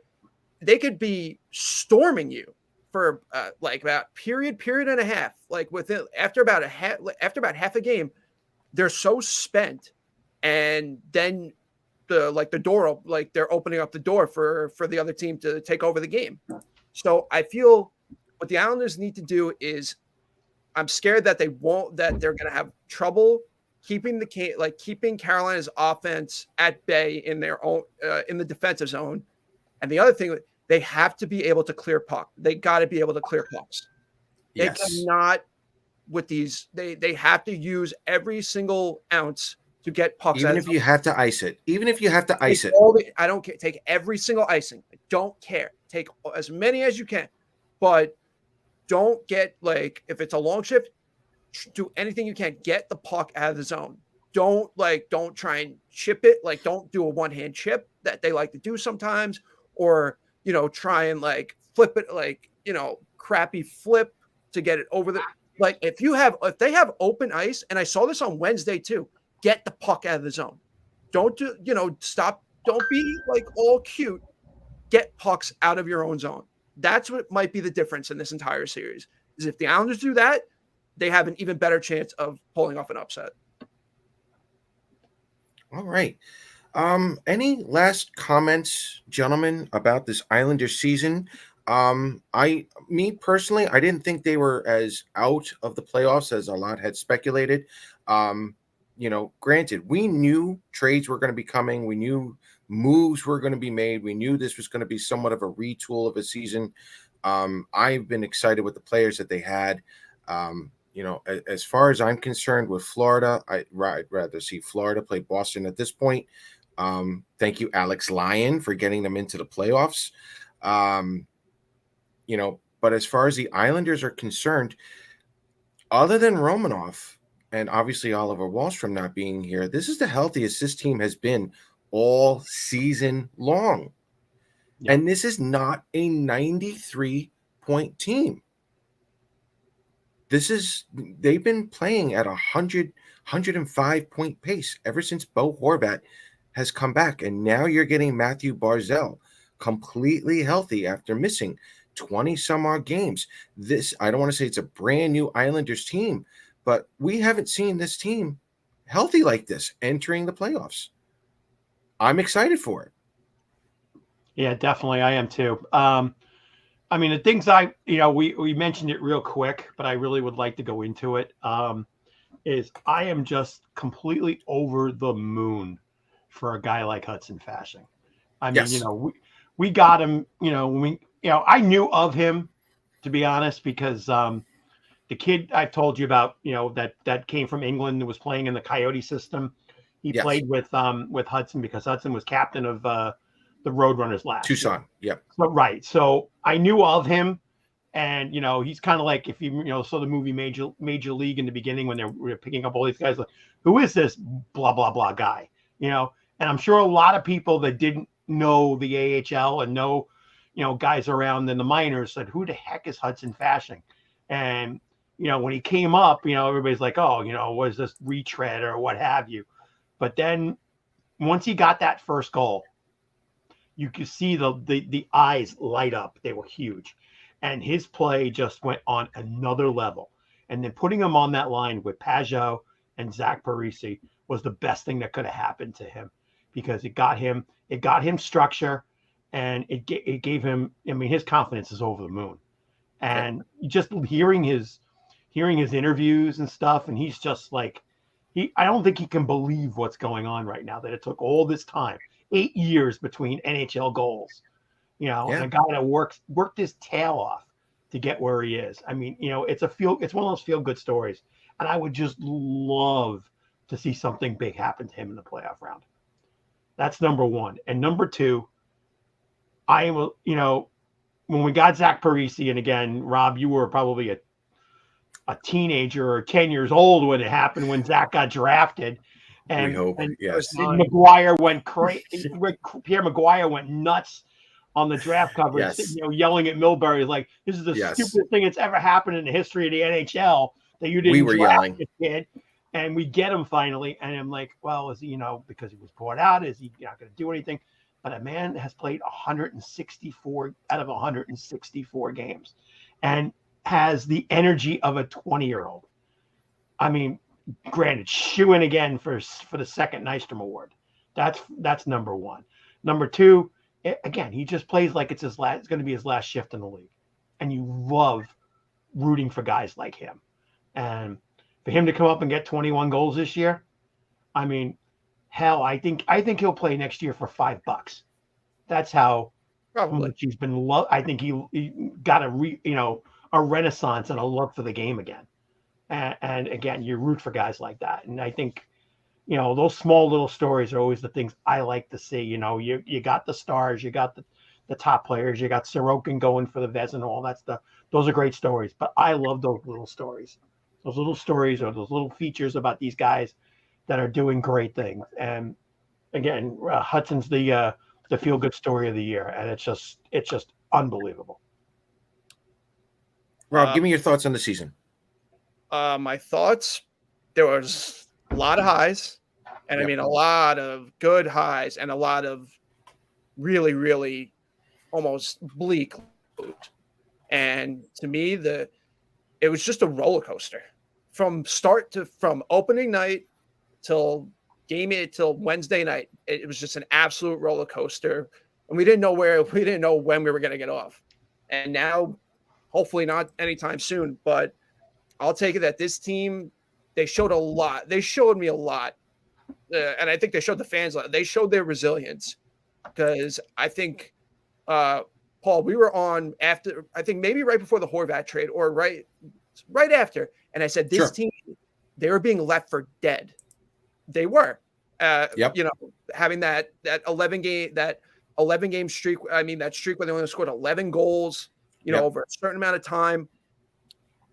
they could be storming you for like about period and a half. Like after about half a game, they're so spent, and then the door, like they're opening up the door for the other team to take over the game. So I feel what the Islanders need to do is, I'm scared that they're going to have trouble keeping Carolina's offense at bay in their own in the defensive zone. And the other thing, they have to be able to clear puck. They got to be able to clear pucks. Yes. They cannot with these. They have to use every single ounce to get pucks. Even if you have to ice it. I don't care. Take every single icing. I don't care. Take as many as you can, but don't get, like, if it's a long shift, do anything you can. Get the puck out of the zone. Don't try and chip it. Like, don't do a one-hand chip that they like to do sometimes, or try and like flip it, like crappy flip to get it over the, like, if they have open ice, and I saw this on Wednesday too, get the puck out of the zone. Don't stop. Don't be like all cute. Get pucks out of your own zone. That's what might be the difference in this entire series. Is if the Islanders do that, they have an even better chance of pulling off an upset. All right. Any last comments, gentlemen, about this Islanders season? Me personally, I didn't think they were as out of the playoffs as a lot had speculated. Granted, we knew trades were going to be coming. We knew moves were going to be made. We knew this was going to be somewhat of a retool of a season. I've been excited with the players that they had. As far as I'm concerned with Florida, I'd rather see Florida play Boston at this point. Thank you, Alex Lyon, for getting them into the playoffs. But as far as the Islanders are concerned, other than Romanov and obviously Oliver Wahlstrom not being here, this is the healthiest this team has been all season long. Yep. And this is not a 93-point team. They've been playing at 105-point pace ever since Bo Horvat has come back. And now you're getting Matthew Barzal completely healthy after missing 20 some odd games. I don't want to say it's a brand new Islanders team, but we haven't seen this team healthy like this entering the playoffs. I'm excited for it. Yeah, definitely. I am too. The things we mentioned it real quick, but I really would like to go into it, is I am just completely over the moon for a guy like Hudson Fasching. Yes. We got him, I knew of him, to be honest, because the kid I've told you about, that came from England and was playing in the Coyote system. He played with Hudson because Hudson was captain of the Roadrunners last Tucson. Year. Yep. Right. So I knew of him, and he's kind of like, if you saw the movie Major League in the beginning when they were picking up all these guys, like, who is this blah blah blah guy? And I'm sure a lot of people that didn't know the AHL and know guys around in the minors said, who the heck is Hudson Fasching? And when he came up, everybody's like, oh, was this retread or what have you? But then once he got that first goal, you could see the eyes light up. They were huge. And his play just went on another level. And then putting him on that line with Pajot and Zach Parise was the best thing that could have happened to him, because it got him structure, and it gave him, his confidence is over the moon. And just hearing his interviews and stuff, and he's just like, I don't think he can believe what's going on right now, that it took all this time, 8 years between NHL goals, and a guy that worked his tail off to get where he is. It's one of those feel good stories, and I would just love to see something big happen to him in the playoff round. That's number one. And number two, when we got Zach Parise, and again, Rob, you were probably a teenager or 10 years old when it happened, when Zach got drafted. And, yes. McGuire went crazy. Pierre McGuire went nuts on the draft coverage, yelling at Milbury, like, this is the stupidest thing that's ever happened in the history of the NHL, that you didn't draft this kid. And we get him finally. And I'm like, well, is he, because he was bought out, is he not going to do anything? But a man has played 164 out of 164 games and has the energy of a 20-year-old. Granted, shoo-in again for the second Nystrom Award. That's number one. Number two, again, he just plays like it's going to be his last shift in the league. And you love rooting for guys like him. And for him to come up and get 21 goals this year, hell, I think he'll play next year for $5. That's how much he's been loved. I think he got a renaissance and a love for the game again. And again, you root for guys like that. And I think, those small little stories are always the things I like to see. You got the stars, you got the top players, you got Sorokin going for the Vezina and all that stuff. Those are great stories. But I love those little stories. Those little stories, or those little features about these guys that are doing great things. And again, Hudson's the feel-good story of the year, and it's just unbelievable. Rob, give me your thoughts on the season. My thoughts, there was a lot of highs, and I mean a lot of good highs and a lot of really, really almost bleak. And to me, it was just a roller coaster from opening night till Wednesday night. It was just an absolute roller coaster, and we didn't know when we were going to get off. And now, hopefully not anytime soon, but I'll take it that this team, they showed a lot. They showed me a lot. And I think they showed the fans a lot. They showed their resilience, because I think, Paul, we were on after, I think maybe right before the Horvat trade or right after. And I said, this team, they were being left for dead. They were, having that 11 game streak. I mean, that streak where they only scored 11 goals, over a certain amount of time.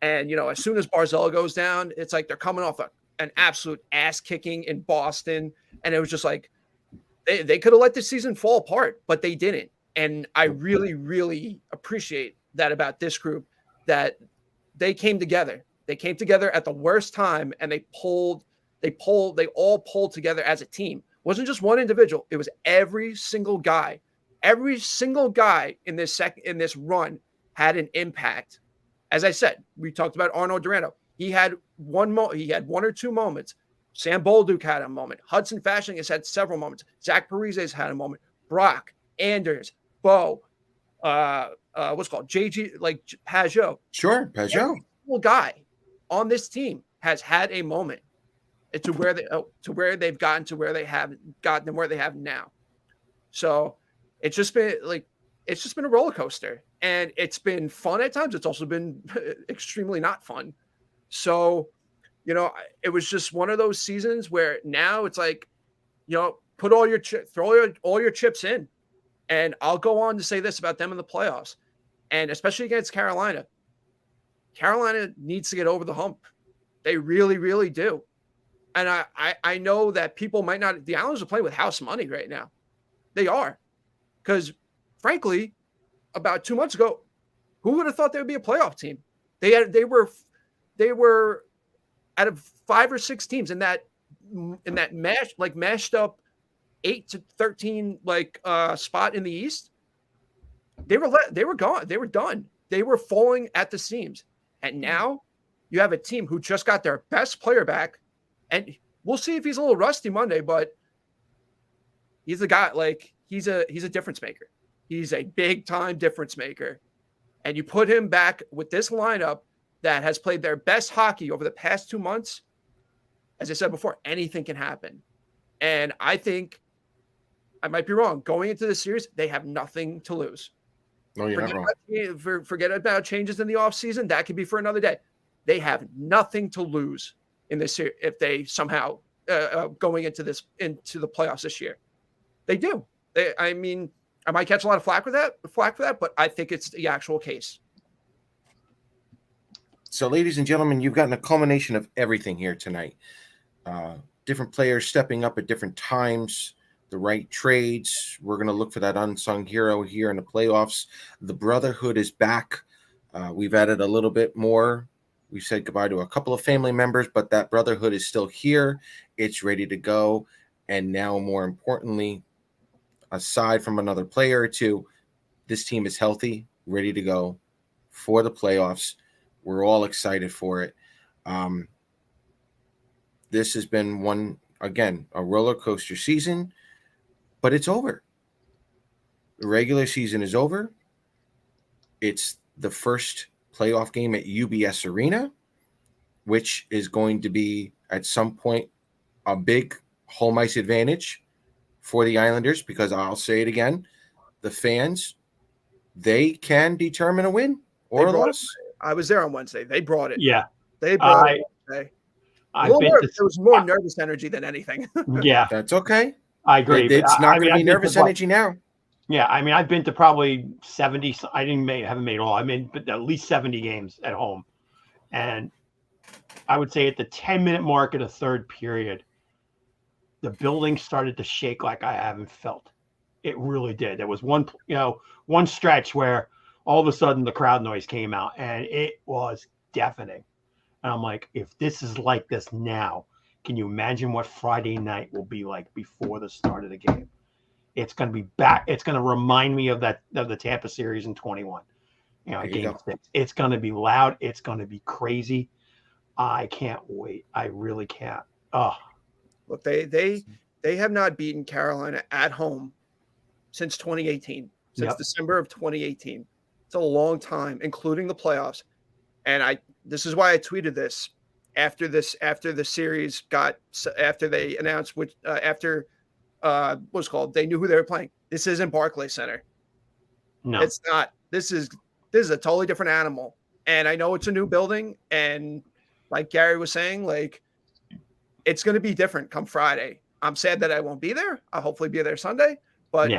And, as soon as Barzella goes down, it's like they're coming off an absolute ass kicking in Boston. And it was just like, they could have let the season fall apart, but they didn't. And I really, really appreciate that about this group, that they came together. They came together at the worst time, and they all pulled together as a team. It wasn't just one individual. It was every single guy. Every single guy in this run had an impact. As I said, we talked about Arnold Durando. He had one or two moments. Sam Bolduc had a moment. Hudson Fasching has had several moments. Zach Parise has had a moment. Brock, Anders, Bo, what's called JG, like Pajot. Sure, Pajot. Every single guy on this team has had a moment to where they've gotten to where they have gotten and where they have now. So it's just been a roller coaster, and it's been fun at times. It's also been extremely not fun. So, it was just one of those seasons where now it's like, put all your throw all your chips in. And I'll go on to say this about them in the playoffs, and especially against Carolina. Carolina needs to get over the hump. They really, really do. And I know that people might not. The Islanders are playing with house money right now. They are, because frankly, about 2 months ago, who would have thought they would be a playoff team? They were out of 5 or 6 teams in that mashed up 8 to 13 spot in the East. They were gone. They were done. They were falling at the seams. And now you have a team who just got their best player back, and we'll see if he's a little rusty Monday, but he's a guy, he's a difference maker. He's a big time difference maker. And you put him back with this lineup that has played their best hockey over the past 2 months. As I said before, anything can happen. And I think, I might be wrong, going into this series, they have nothing to lose. No, you're not wrong. Forget about changes in the offseason. That could be for another day. They have nothing to lose in this series if they somehow going into the playoffs this year. They do. I might catch a lot of flack for that, but I think it's the actual case. So, ladies and gentlemen, you've gotten a culmination of everything here tonight. Different players stepping up at different times, the right trades. We're going to look for that unsung hero here in the playoffs. The brotherhood is back. We've added a little bit more. We've said goodbye to a couple of family members, but that brotherhood is still here. It's ready to go. And now, more importantly, aside from another player or two, this team is healthy, ready to go for the playoffs. We're all excited for it. This has been a roller coaster season, but it's over. The regular season is over. It's the first playoff game at UBS Arena, which is going to be at some point a big home ice advantage for the Islanders, because I'll say it again, the fans, they can determine a win or a loss. I was there on Wednesday. They brought it. Yeah. They brought it Wednesday. There was more nervous energy than anything. Yeah. That's okay. I agree. It's not going to be nervous energy now. Yeah. I've been to probably 70. I haven't made all. But at least 70 games at home. And I would say at the 10-minute mark of the third period, the building started to shake like I haven't felt. It really did. There was one stretch where all of a sudden the crowd noise came out, and it was deafening. And I'm like, if this is like this now, can you imagine what Friday night will be like before the start of the game? It's going to be back. It's going to remind me of the Tampa series in 21. Game 6. It's going to be loud. It's going to be crazy. I can't wait. I really can't. Oh, look, they have not beaten Carolina at home since 2018. Since December of 2018. It's a long time, including the playoffs. And this is why I tweeted this after the series after they announced what's called, they knew who they were playing. This isn't Barclays Center. No, it's not. This is a totally different animal. And I know it's a new building, and like Gary was saying, like, it's going to be different come Friday. I'm sad that I won't be there. I'll hopefully be there Sunday, but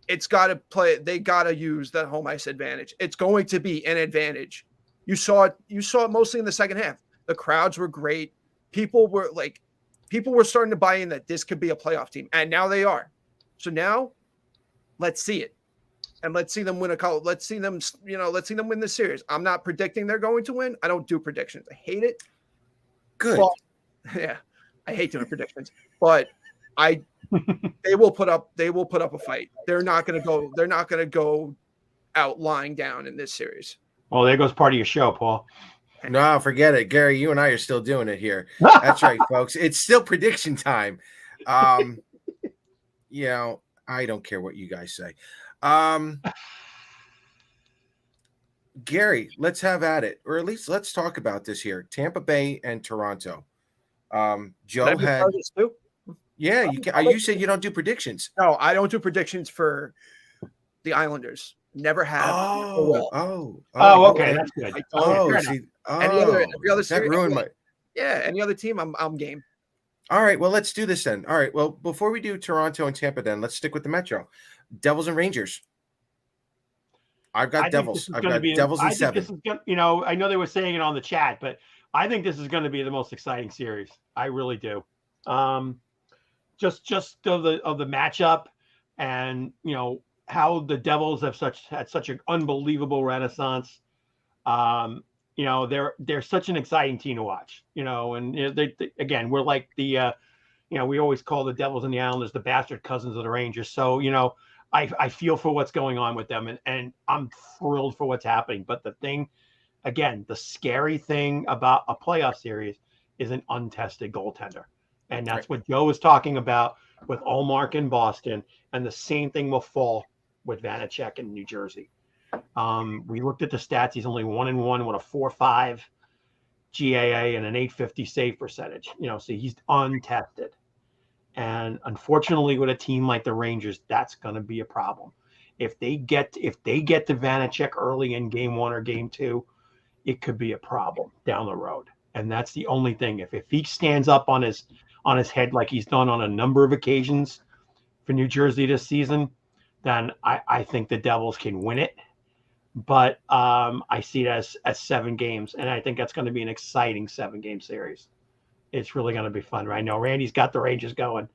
it's got to play. They got to use the home ice advantage. It's going to be an advantage. You saw it mostly in the second half. The crowds were great. People were starting to buy in that this could be a playoff team, and now they are. So now, let's see it, and let's see them win Let's see them win the series. I'm not predicting they're going to win. I don't do predictions. I hate it. Good. But, yeah, I hate doing predictions, but they will put up a fight. They're not going to go out lying down in this series. Well, there goes part of your show, Paul. No, forget it. Gary, you and I are still doing it here. That's right, folks. It's still prediction time. I don't care what you guys say. Gary, let's have at it. Or at least let's talk about this here. Tampa Bay and Toronto. Joe had... Yeah, you can. You said you don't do predictions. No, I don't do predictions for the Islanders. Never have. Okay, that's good. Any other series, that ruined my. Yeah, any other team, I'm game. All right, well, let's do this then. All right, well, before we do Toronto and Tampa, then let's stick with the Metro, Devils and Rangers. I've got Devils. I've got Devils in 7. I know they were saying it on the chat, but I think this is going to be the most exciting series. I really do. Just of the matchup, and how the Devils have had such an unbelievable renaissance. They're such an exciting team to watch. And they again, we're like the we always call the Devils and the Islanders the bastard cousins of the Rangers. So I feel for what's going on with them, and I'm thrilled for what's happening. But the scary thing about a playoff series is an untested goaltender. And that's what Joe was talking about with Ullmark in Boston. And the same thing will fall with Vanacek in New Jersey. We looked at the stats. He's only 1-1 with a 4.5 GAA and an 850 save percentage. So he's untested. And unfortunately, with a team like the Rangers, that's going to be a problem. If they get to Vanacek early in game 1 or game 2, it could be a problem down the road. And that's the only thing. If he stands up on his head like he's done on a number of occasions for New Jersey this season, then I think the Devils can win it. But I see it as 7 games, and I think that's going to be an exciting 7-game series. It's really going to be fun right now. Randy's got the Rangers going.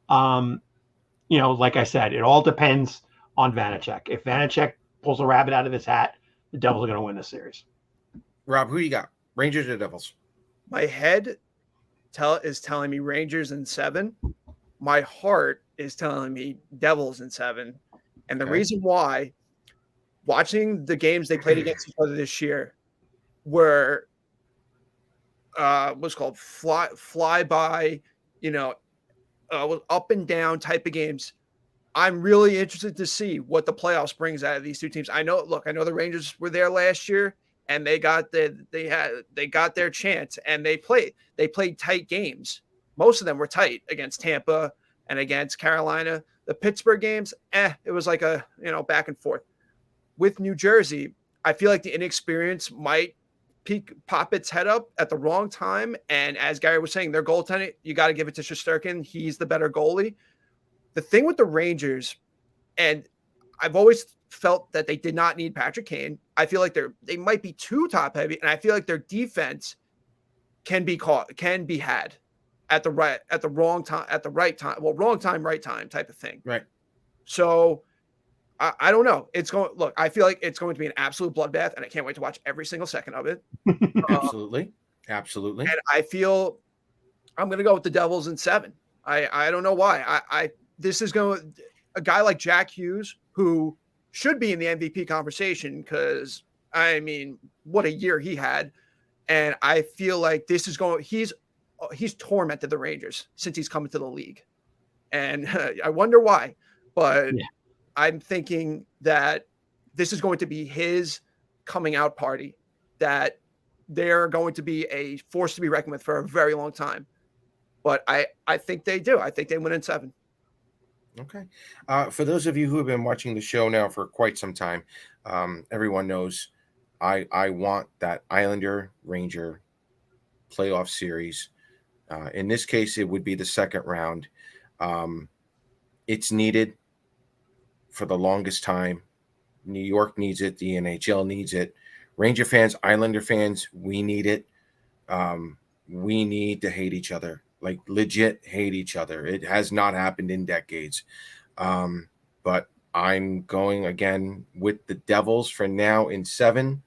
Like I said, it all depends on Vanacek. If Vanacek pulls a rabbit out of his hat, the Devils are going to win this series. Rob, who you got? Rangers or Devils? My head is telling me Rangers in 7. My heart is telling me Devils in 7. And the reason why, watching the games they played against each other this year were what's called fly by, up and down type of games. I'm really interested to see what the playoffs brings out of these two teams. I know the Rangers were there last year, and they got their chance, and they played tight games. Most of them were tight against Tampa and against Carolina. The Pittsburgh games, it was like a back and forth. With New Jersey, I feel like the inexperience might pop its head up at the wrong time. And as Gary was saying, their goaltending, you got to give it to Shesterkin. He's the better goalie. The thing with the Rangers, and I've always felt that they did not need Patrick Kane. I feel like they might be too top heavy, and I feel like their defense can be had at the wrong time, right time type of thing. Right. So I don't know. I feel like it's going to be an absolute bloodbath, and I can't wait to watch every single second of it. Absolutely. Absolutely. And I feel I'm going to go with the Devils in 7. I don't know why. This is going a guy like Jack Hughes, who should be in the MVP conversation, because I mean, what a year he had. And I feel like this is going, he's tormented the Rangers since he's come into the league. And I wonder why, but Yeah. I'm thinking that this is going to be his coming out party, that they're going to be a force to be reckoned with for a very long time. But I think they do. I think they win in 7. Okay. For those of you who have been watching the show now for quite some time, everyone knows I want that Islander Ranger playoff series. In this case, it would be the second round. It's needed for the longest time. New York needs it. The NHL needs it. Ranger fans, Islander fans, we need it. We need to hate each other, like legit hate each other. It has not happened in decades. But I'm going again with the Devils for now in 7.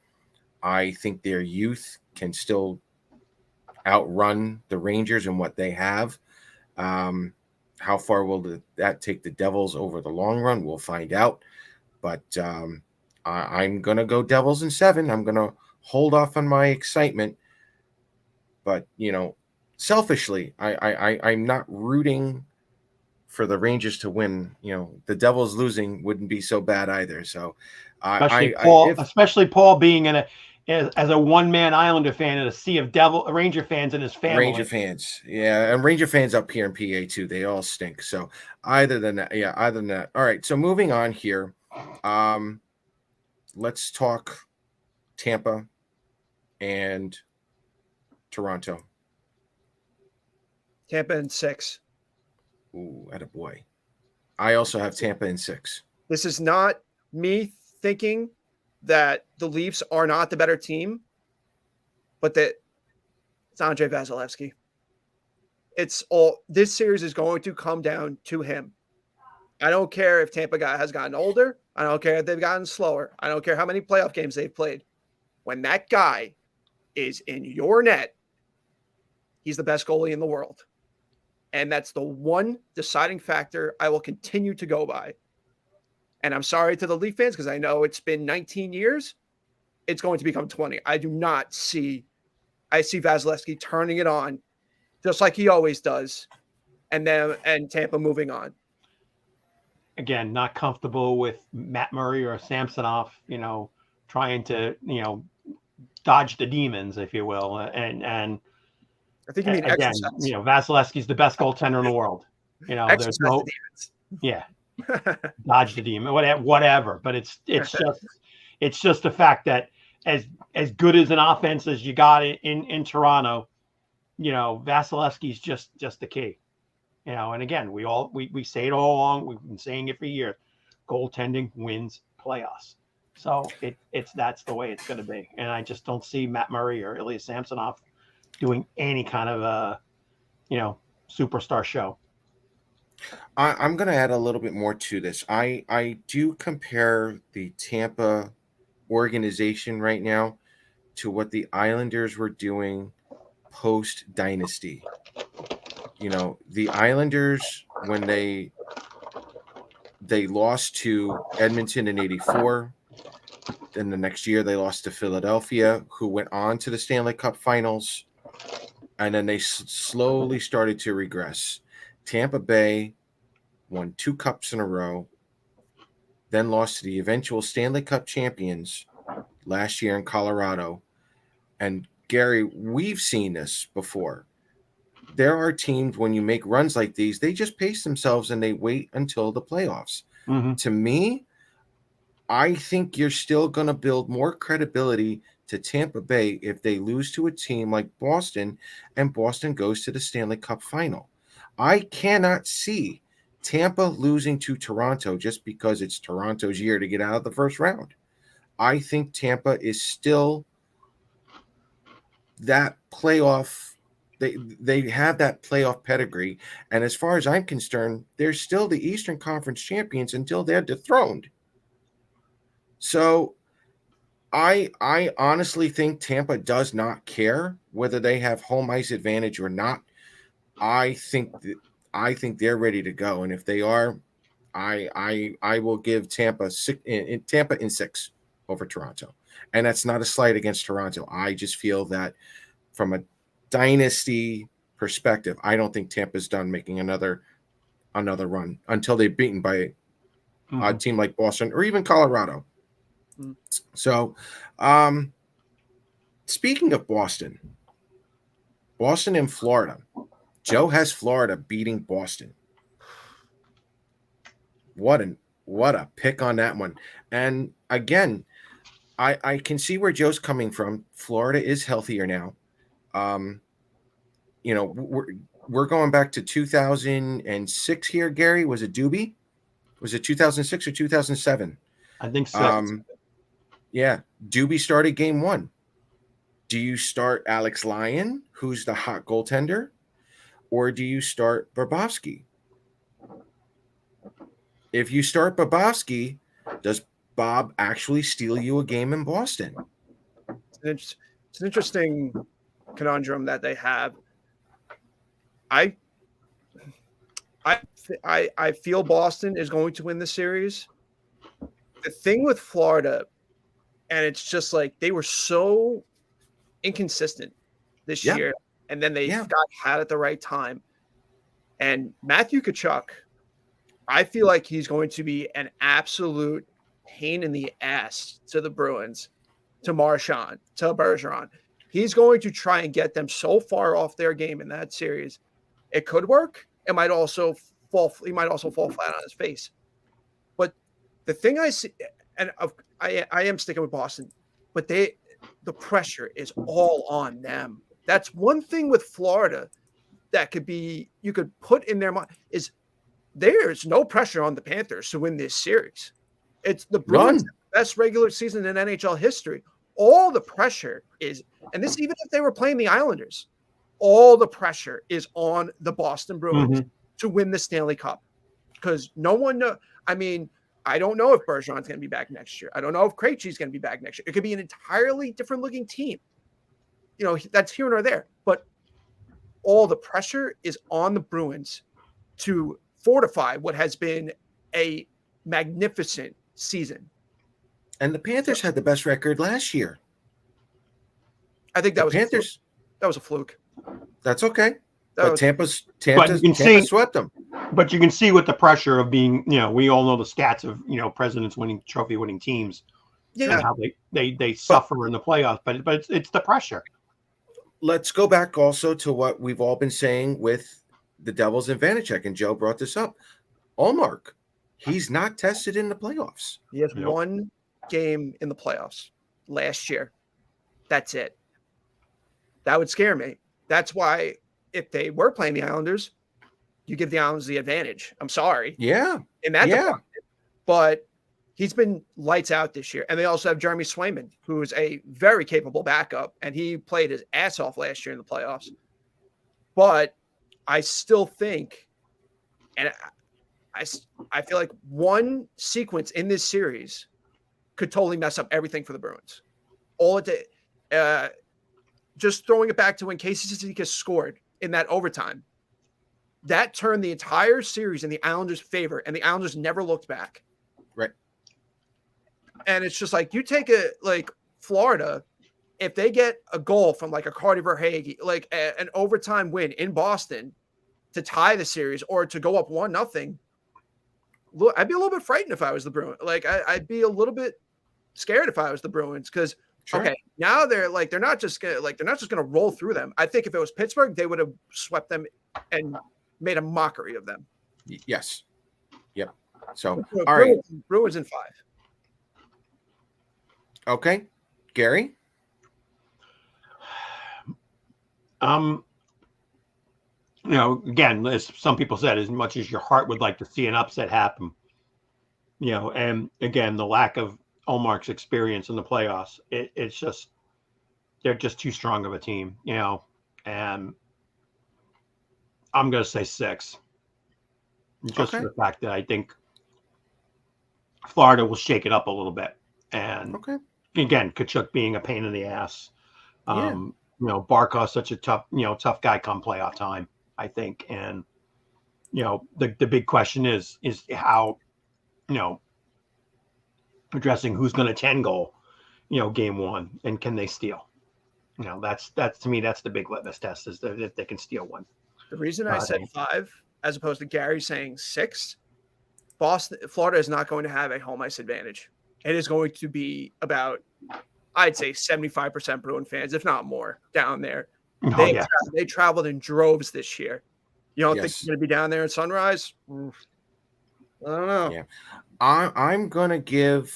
I think their youth can still outrun the Rangers and what they have. How far will that take the Devils over the long run? We'll find out. But I'm going to go Devils in 7. I'm going to hold off on my excitement. But, selfishly, I'm not rooting for the Rangers to win. The Devils losing wouldn't be so bad either. So especially Paul being as a one-man Islander fan and a sea of Ranger fans in his family. Ranger fans, yeah, and Ranger fans up here in PA too. They all stink. So either than that. All right. So moving on here, let's talk Tampa and Toronto. Tampa in 6. Ooh, attaboy. I also have Tampa in 6. This is not me thinking that the Leafs are not the better team, but that it's Andrei Vasilevsky. This series is going to come down to him. I don't care if Tampa has gotten older. I don't care if they've gotten slower. I don't care how many playoff games they've played. When that guy is in your net, he's the best goalie in the world. And that's the one deciding factor I will continue to go by. And I'm sorry to the Leaf fans, because I know it's been 19 years. It's going to become 20. I see Vasilevsky turning it on just like he always does. And Tampa moving on. Again, not comfortable with Matt Murray or Samsonov, trying to, dodge the demons, if you will. And I think you mean again, Vasilevsky's the best goaltender in the world. There's no, dodge the demon, whatever. But it's just the fact that as good as an offense as you got in Toronto, Vasilevsky's just the key. And again, we say it all along. We've been saying it for years. Goaltending wins playoffs. So that's the way it's going to be. And I just don't see Matt Murray or Ilya Samsonov doing any kind of a, superstar show. I'm going to add a little bit more to this. I do compare the Tampa organization right now to what the Islanders were doing post dynasty. The Islanders, when they lost to Edmonton in '84, then the next year they lost to Philadelphia, who went on to the Stanley Cup Finals, and then they slowly started to regress. Tampa Bay won 2 cups in a row, then lost to the eventual Stanley Cup champions last year in Colorado. And Gary, we've seen this before. There are teams, when you make runs like these, they just pace themselves and they wait until the playoffs. Mm-hmm. To me, I think you're still going to build more credibility to Tampa Bay if they lose to a team like Boston and Boston goes to the Stanley Cup final. I cannot see Tampa losing to Toronto just because it's Toronto's year to get out of the first round. I think Tampa is still that playoff. They have that playoff pedigree. And as far as I'm concerned, they're still the Eastern Conference champions until they're dethroned. So I honestly think Tampa does not care whether they have home ice advantage or not. I think they're ready to go, and if they are, I will give Tampa Tampa in 6 over Toronto, and that's not a slight against Toronto. I just feel that from a dynasty perspective, I don't think Tampa's done making another run until they're beaten by a team like Boston or even Colorado. Mm-hmm. So, speaking of Boston and Florida, Joe has Florida beating Boston. What a pick on that one. And again, I can see where Joe's coming from. Florida is healthier now. We're going back to 2006 here, Gary. Was it Doobie? Was it 2006 or 2007? I think so. Yeah. Doobie started game 1. Do you start Alex Lyon, who's the hot goaltender, or do you start Bobrovsky? If you start Bobrovsky, does Bob actually steal you a game in Boston? It's an interesting conundrum that they have. I feel Boston is going to win the series. The thing with Florida, and it's just like they were so inconsistent this year, and then they got hot at the right time. And Matthew Tkachuk, I feel like he's going to be an absolute pain in the ass to the Bruins, to Marchand, to Bergeron. He's going to try and get them so far off their game in that series. It could work. It might also fall. He might also fall flat on his face. But the thing I see, and I am sticking with Boston, but the pressure is all on them. That's one thing with Florida that you could put in their mind is there's no pressure on the Panthers to win this series. It's the Bruins' best regular season in NHL history. All the pressure is, and this even if they were playing the Islanders, all the pressure is on the Boston Bruins to win the Stanley Cup. Because no one knows. I mean, I don't know if Bergeron's going to be back next year. I don't know if Krejci's going to be back next year. It could be an entirely different looking team. That's here nor there. But all the pressure is on the Bruins to fortify what has been a magnificent season. And the Panthers had the best record last year. I think that was Panthers. That was a fluke. That's okay. Tampa swept them. But you can see with the pressure of being, we all know the stats of, presidents winning trophy winning teams. Yeah. And how they suffer in the playoffs, but it's the pressure. Let's go back also to what we've all been saying with the Devils and Vanacek, and Joe brought this up. Ullmark, he's not tested in the playoffs. He has one game in the playoffs last year. That's it. That would scare me. That's why if they were playing the Islanders, you give the Islanders the advantage. I'm sorry. Yeah. In that department. But he's been lights out this year. And they also have Jeremy Swayman, who is a very capable backup, and he played his ass off last year in the playoffs. But I still think, and I feel like one sequence in this series could totally mess up everything for the Bruins. All it did, just throwing it back to when Casey Cizikas scored in that overtime, that turned the entire series in the Islanders' favor, and the Islanders never looked back. Right. And it's just like you take Florida, if they get a goal from like a Carter Verhaeghe, like an overtime win in Boston to tie the series or to go up 1-0, look, I'd be a little bit frightened if I was the Bruins. I'd be a little bit scared if I was the Bruins because okay, now they're not just gonna roll through them. I think if it was Pittsburgh, they would have swept them and made a mockery of them. Yes. Yep. So all right, Bruins in 5. Okay, Gary. Again, as some people said, as much as your heart would like to see an upset happen, and again, the lack of Ullmark's experience in the playoffs, it's just they're just too strong of a team, and I'm going to say 6, just for the fact that I think Florida will shake it up a little bit. And okay. Again, Kachuk being a pain in the ass. Yeah. Barkow's such a tough guy come playoff time, I think. And, the big question is how, addressing who's going to 10 goal, game one, and can they steal? That's to me, that's the big litmus test, is if they can steal one. The reason I said 5, as opposed to Gary saying 6, Florida is not going to have a home ice advantage. It is going to be about, I'd say, 75% Bruin fans, if not more, down there. They traveled in droves this year. You don't think they're going to be down there at Sunrise? I don't know. Yeah, I'm gonna give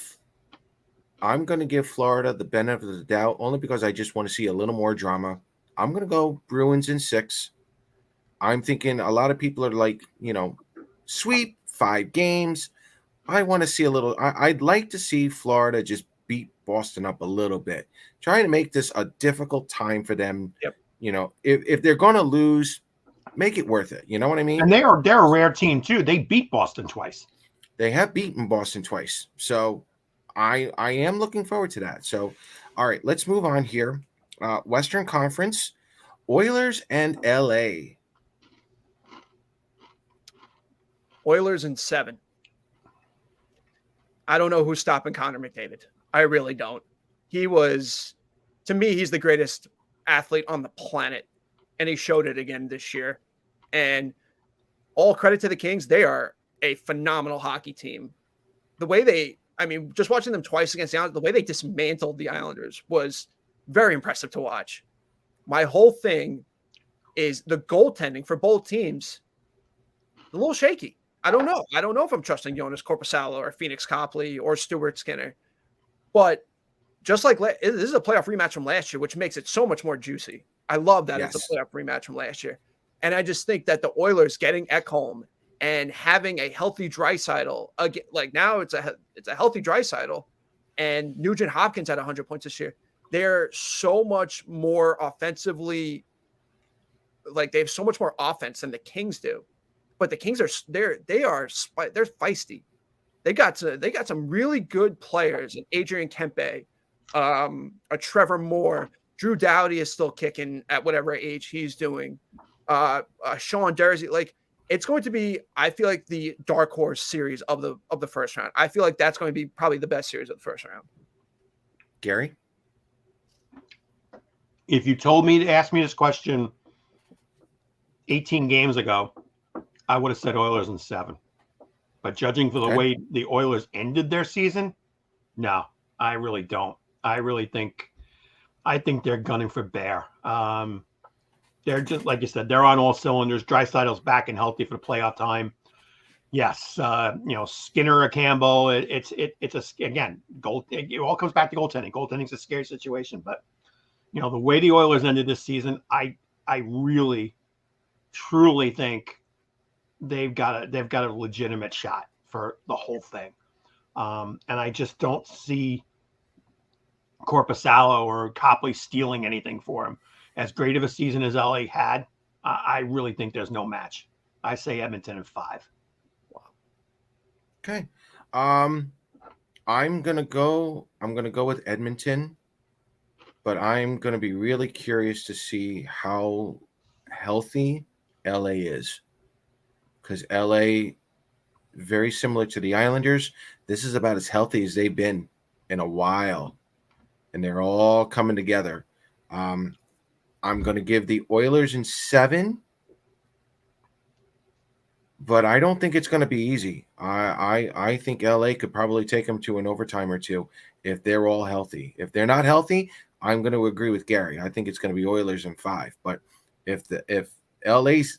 Florida the benefit of the doubt, only because I just want to see a little more drama. I'm gonna go Bruins in 6. I'm thinking a lot of people are like, sweep 5 games. I want to see a little. I'd like to see Florida just beat Boston up a little bit, trying to make this a difficult time for them. Yep. If they're going to lose, make it worth it. You know what I mean? And they're a rare team too. They beat Boston twice. They have beaten Boston twice. So I am looking forward to that. So, all right, let's move on here. Western Conference, Oilers and LA. Oilers in 7. I don't know who's stopping Connor McDavid. I really don't. To me, he's the greatest athlete on the planet, and he showed it again this year. And all credit to the Kings. They are a phenomenal hockey team. The way just watching them twice against the Islanders, the way they dismantled the Islanders was very impressive to watch. My whole thing is the goaltending for both teams, a little shaky. I don't know. I don't know if I'm trusting Jonas Korpisalo or Phoenix Copley or Stuart Skinner. But just like this is a playoff rematch from last year, which makes it so much more juicy. I love that it's a playoff rematch from last year. And I just think that the Oilers getting Ekholm and having a healthy Draisaitl, like now it's a healthy Draisaitl, and Nugent Hopkins had 100 points this year. They're so much more offensively, like they have so much more offense than the Kings do. But the Kings they're feisty. They got some really good players, and Adrian Kempe, a Trevor Moore, Drew Doughty is still kicking at whatever age he's doing. Sean Durzi, like it's going to be, I feel like, the dark horse series of the first round. I feel like that's going to be probably the best series of the first round. Gary, if you told me to ask me this question 18 games ago, I would have said Oilers in 7. But judging for the way the Oilers ended their season, no, I really don't. I think they're gunning for Bear. They're just, like you said, they're on all cylinders. Draisaitl's back and healthy for the playoff time. Yes, Skinner or Campbell. It's again, goal. It all comes back to goaltending. Goaltending's a scary situation, but the way the Oilers ended this season, I really, truly think they've got a legitimate shot for the whole thing. And I just don't see Korpisalo or Copley stealing anything for him. As great of a season as LA had, I really think there's no match. I say Edmonton in 5. Wow. Okay. I'm gonna go with Edmonton, but I'm gonna be really curious to see how healthy LA is. Because LA, very similar to the Islanders, this is about as healthy as they've been in a while. And they're all coming together. I'm going to give the Oilers in 7, but I don't think it's going to be easy. I think LA could probably take them to an overtime or two if they're all healthy. If they're not healthy, I'm going to agree with Gary. I think it's going to be Oilers in 5. But if LA's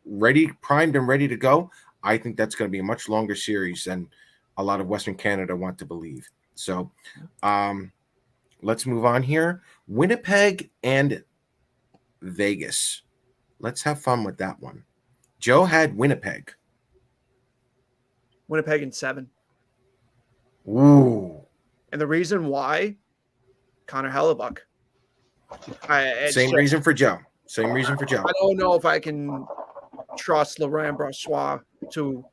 ready, primed and ready to go, I think that's going to be a much longer series than a lot of Western Canada want to believe. So let's move on here. Winnipeg and Vegas. Let's have fun with that one. Joe had Winnipeg. Winnipeg in 7. Ooh. And the reason why, Connor Hellebuck. Same reason for Joe. I don't know if I can trust Laurent Brossoit to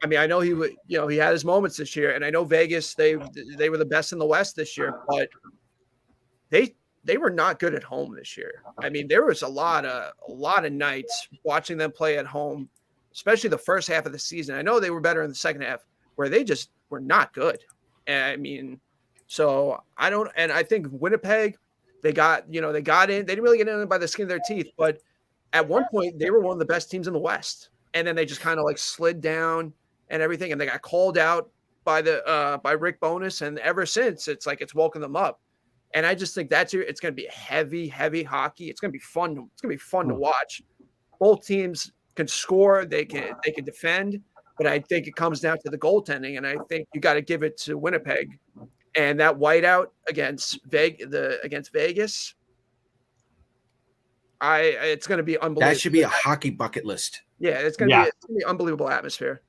I mean, I know he would, he had his moments this year, and I know Vegas, they were the best in the West this year, but they were not good at home this year. I mean, there was a lot of nights watching them play at home, especially the first half of the season. I know they were better in the second half, where they just were not good. And I mean, so I think Winnipeg, they got in. They didn't really get in by the skin of their teeth, but at one point they were one of the best teams in the West, and then they just kind of like slid down and everything, and they got called out by by Rick Bowness, and ever since it's like it's woken them up. And I just think it's going to be heavy hockey. It's going to be fun. It's going to be fun to watch. Both teams can score. They can defend, but I think it comes down to the goaltending, and I think you got to give it to Winnipeg. And that whiteout against Vegas, it's going to be unbelievable. That should be a hockey bucket list. Yeah, it's going to be unbelievable atmosphere.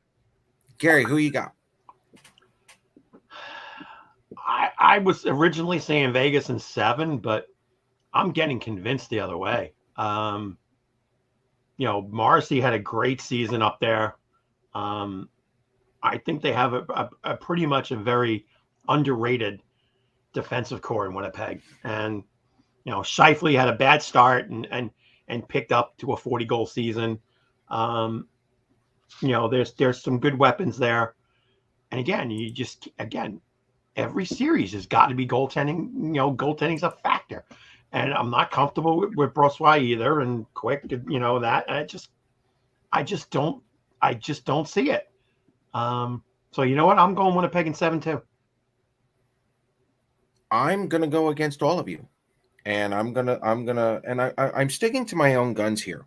Gary, who you got? I was originally saying Vegas in 7, but I'm getting convinced the other way. Morrissey had a great season up there. I think they have a pretty much a very underrated defensive core in Winnipeg. And, Scheifele had a bad start and picked up to a 40-goal season. There's some good weapons there. And again, every series has got to be goaltending. Goaltending's a factor. And I'm not comfortable with Brossoit either, and Quick, that. I just don't see it. So you know what? I'm going Winnipeg in 7 too. I'm gonna go against all of you, and I'm sticking to my own guns here.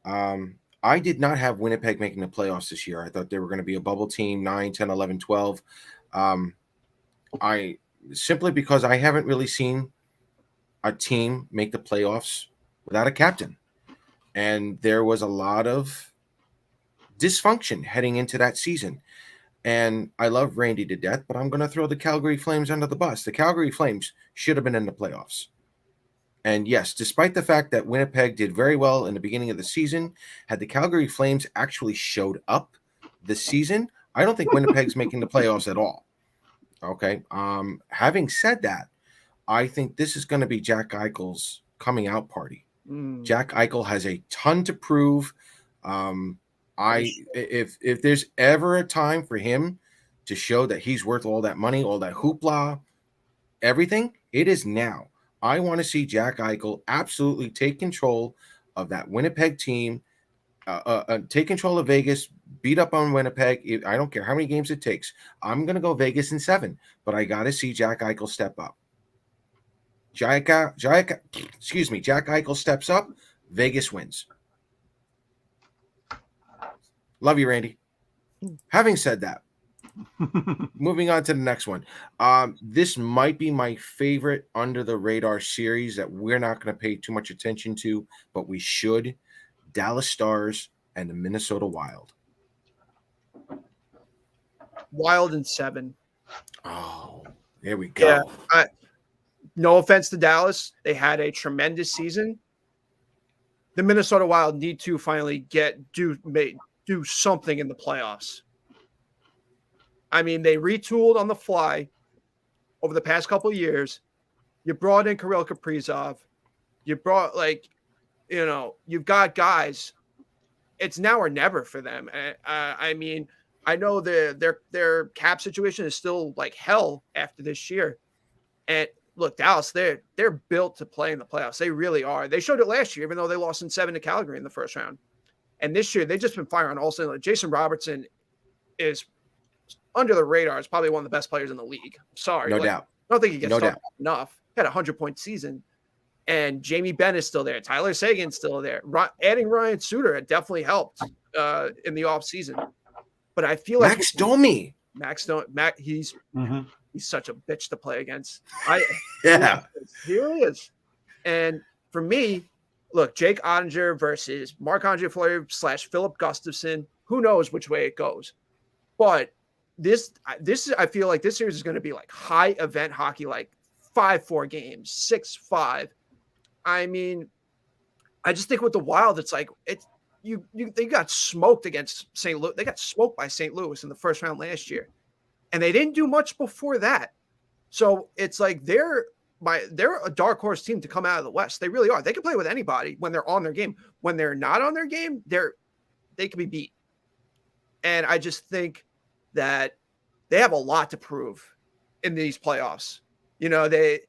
I did not have Winnipeg making the playoffs this year. I thought they were going to be a bubble team, 9, 10, 11, 12. I simply because I haven't really seen a team make the playoffs without a captain. And there was a lot of dysfunction heading into that season. And I love Randy to death, but I'm going to throw the Calgary Flames under the bus. The Calgary Flames should have been in the playoffs. And yes, despite the fact that Winnipeg did very well in the beginning of the season, had the Calgary Flames actually showed up this season, I don't think Winnipeg's making the playoffs at all. Okay. Having said that, I think this is going to be Jack Eichel's coming out party. Jack Eichel has a ton to prove. If there's ever a time for him to show that he's worth all that money, all that hoopla, everything, it is now. I want to see Jack Eichel absolutely take control of that Winnipeg team, take control of Vegas, beat up on Winnipeg. I don't care how many games it takes. I'm going to go Vegas in 7, but I got to see Jack Eichel step up. Jack Eichel steps up, Vegas wins. Love you, Randy. Having said that, moving on to the next one. This might be my favorite under the radar series that we're not going to pay too much attention to, but we should. Dallas Stars and the Minnesota Wild. Wild in 7. Oh, there we go. Yeah, no offense to Dallas. They had a tremendous season. The Minnesota Wild need to finally do something in the playoffs. I mean, they retooled on the fly over the past couple of years. You brought in Kirill Kaprizov. You brought you've got guys. It's now or never for them. I mean, I know their cap situation is still like hell after this year. And look, Dallas, they're built to play in the playoffs. They really are. They showed it last year, even though they lost in 7 to Calgary in the first round. And this year, they've just been firing on all cylinders. Jason Robertson is under the radar. Is probably one of the best players in the league. Sorry, no doubt. I don't think he gets talked about enough. He had a 100-point season, and Jamie Benn is still there. Tyler Sagan's still there. Adding Ryan Suter definitely helped in the offseason. But I feel like Max Domi. He's such a bitch to play against. He really is. And for me, look, Jake Ottinger versus Marc-Andre Fleury / Philip Gustafson. Who knows which way it goes? But this I feel like this series is going to be like high event hockey, like 5-4 games, 6-5. I mean, I just think with the Wild, it's they got smoked against St. Louis. They got smoked by St. Louis in the first round last year, and they didn't do much before that. So it's like they're a dark horse team to come out of the West. They really are. They can play with anybody when they're on their game. When they're not on their game, they can be beat. And I just think that they have a lot to prove in these playoffs. You know, they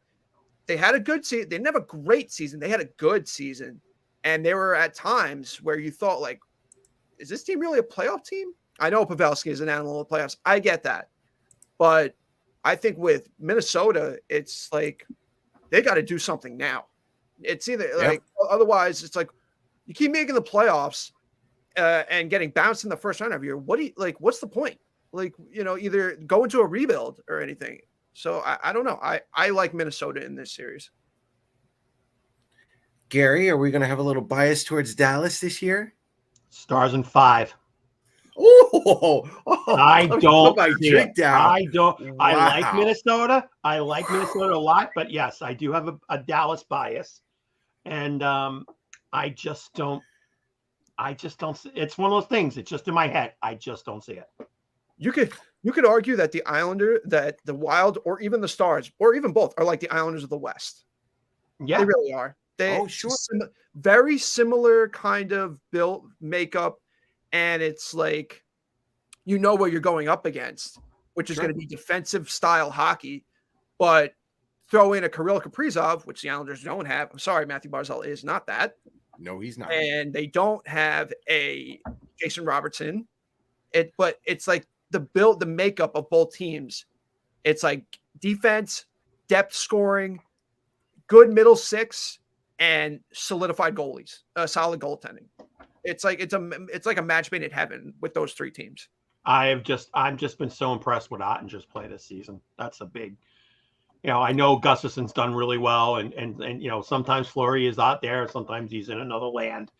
had a good season. They didn't have a great season. They had a good season. And there were at times where you thought, like, is this team really a playoff team? I know Pavelski is an animal in the playoffs. I get that. But I think with Minnesota, it's like they got to do something now. It's either like otherwise, it's like you keep making the playoffs and getting bounced in the first round every year. What's the point? Like, you know, either go into a rebuild or anything. So I don't know. I like Minnesota in this series. Gary, are we going to have a little bias towards Dallas this year? Stars in 5. I don't. I don't. Wow. I like Minnesota. I like Minnesota a lot, but yes, I do have a Dallas bias, and I just don't. It's one of those things. It's just in my head. I just don't see it. You could argue that that the Wild, or even the Stars, or even both, are like the Islanders of the West. Yeah, they really are. Sure. Very similar kind of build makeup, and it's like you know what you're going up against, which is going to be defensive style hockey. But throw in a Kirill Kaprizov, which the Islanders don't have. I'm sorry, Matthew Barzal is not that. No, he's not. And they don't have a Jason Robertson. But it's like the makeup of both teams. It's like defense, depth scoring, good middle six, and solidified goalies, solid goaltending. It's like a match made in heaven with those three teams. I've just been so impressed with Ottinger's play this season. That's a big, you know, I know Gustafson's done really well, and you know, sometimes Fleury is out there, sometimes he's in another land,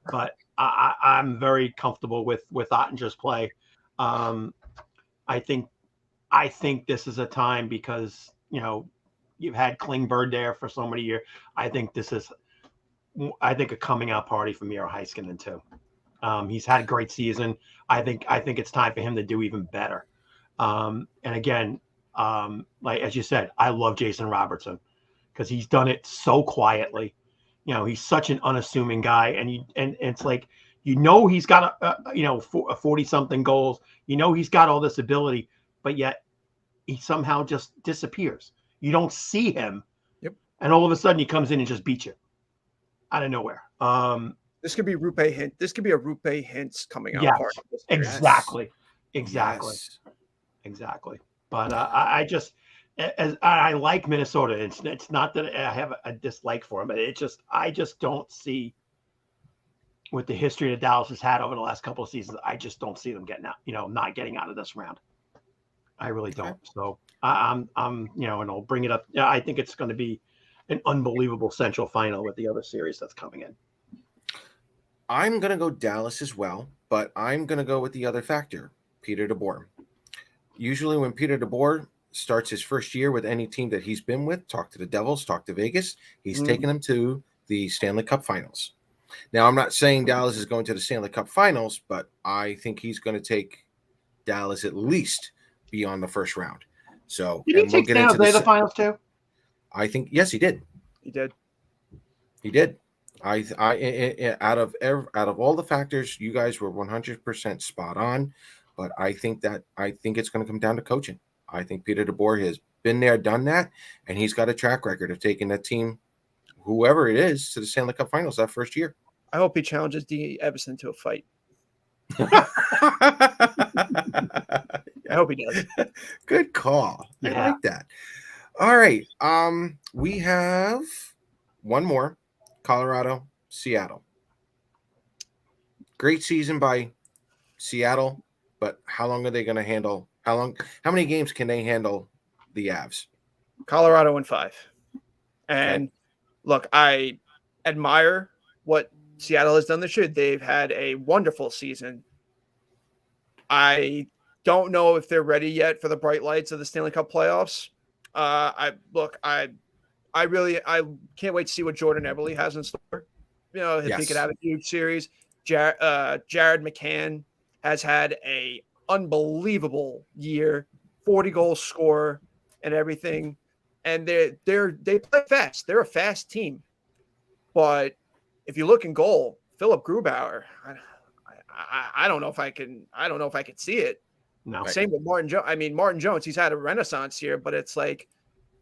but I'm very comfortable with Ottinger's play. I think this is a time because, you know, you've had Klingberg there for so many years. I think a coming out party for Miro Heiskanen too. He's had a great season. I think it's time for him to do even better. And again, like as you said, I love Jason Robertson because he's done it so quietly. You know, he's such an unassuming guy, and it's like, you know, he's got a 40-something goals. You know, he's got all this ability, but yet he somehow just disappears. You don't see him, and all of a sudden he comes in and just beats you out of nowhere. This could be Rupe Hint. This could be a Rupe Hintz coming out. Yes, party. Exactly. But I like Minnesota. It's not that I have a dislike for him, but I just don't see, with the history that Dallas has had over the last couple of seasons, I just don't see them getting out. You know, not getting out of this round. I really don't. So I'm you know, and I'll bring it up. I think it's going to be an unbelievable Central Final with the other series that's coming in. I'm going to go Dallas as well, but I'm going to go with the other factor, Peter DeBoer. Usually when Peter DeBoer starts his first year with any team that he's been with, talk to the Devils, talk to Vegas, he's taken them to the Stanley Cup Finals. Now, I'm not saying Dallas is going to the Stanley Cup Finals, but I think he's going to take Dallas at least beyond the first round. So did he take San Jose the finals too? I think yes, he did. He did. I out of all the factors, you guys were 100% spot on, but I think it's going to come down to coaching. I think Peter DeBoer has been there, done that, and he's got a track record of taking that team, whoever it is, to the Stanley Cup Finals that first year. I hope he challenges D. Everson to a fight. I hope he does. Good call. I like that. All right. We have one more. Colorado, Seattle. Great season by Seattle, but how long are they going to handle? How many games can they handle the Avs? Colorado in 5. And look, I admire what Seattle has done this year. They've had a wonderful season. I don't know if they're ready yet for the bright lights of the Stanley Cup playoffs. I can't wait to see what Jordan Eberle has in store. You know, if he could have a huge series. Jared McCann has had a unbelievable year, 40 goal scorer and everything. And they play fast. They're a fast team. But if you look in goal, Philip Grubauer, I don't know if I can see it. No. Same with Martin Jones. I mean, Martin Jones, he's had a renaissance here, but it's like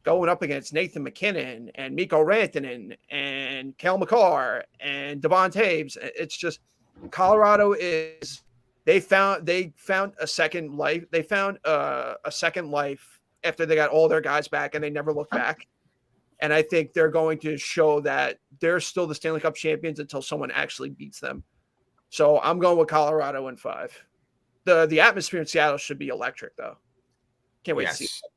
going up against Nathan McKinnon and Mikko Rantanen and Kel McCarr and Devon Taves. It's just Colorado is they found a second life. They found a second life after they got all their guys back, and they never looked back. And I think they're going to show that they're still the Stanley Cup champions until someone actually beats them. So I'm going with Colorado in 5. The atmosphere in Seattle should be electric, though. Can't wait to see that.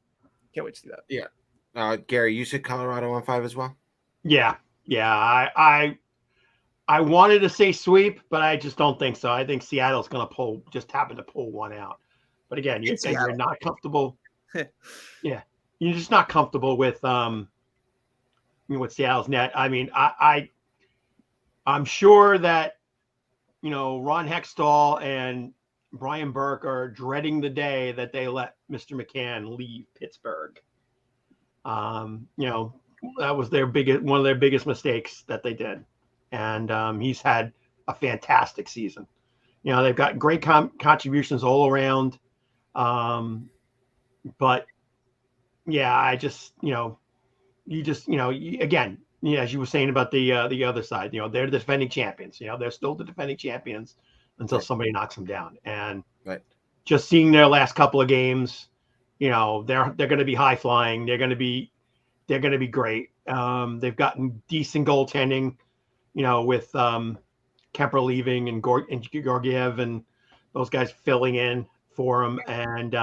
Can't wait to see that. Yeah. Gary, you said Colorado on 5 as well? Yeah. I wanted to say sweep, but I just don't think so. I think Seattle's going to happen to pull one out. But again, you're not comfortable. Yeah. You're just not comfortable with Seattle's net. I mean, I'm sure that, Ron Hextall and Brian Burke are dreading the day that they let Mr. McCann leave Pittsburgh. That was one of their biggest mistakes that they did. And he's had a fantastic season. They've got great contributions all around. But yeah, I just, again, as you were saying about the other side, they're the defending champions. They're still the defending champions until somebody knocks them down. And just seeing their last couple of games, they're going to be high flying. They're going to be great. They've gotten decent goaltending, with Kemper leaving and Georgiev and those guys filling in for them. And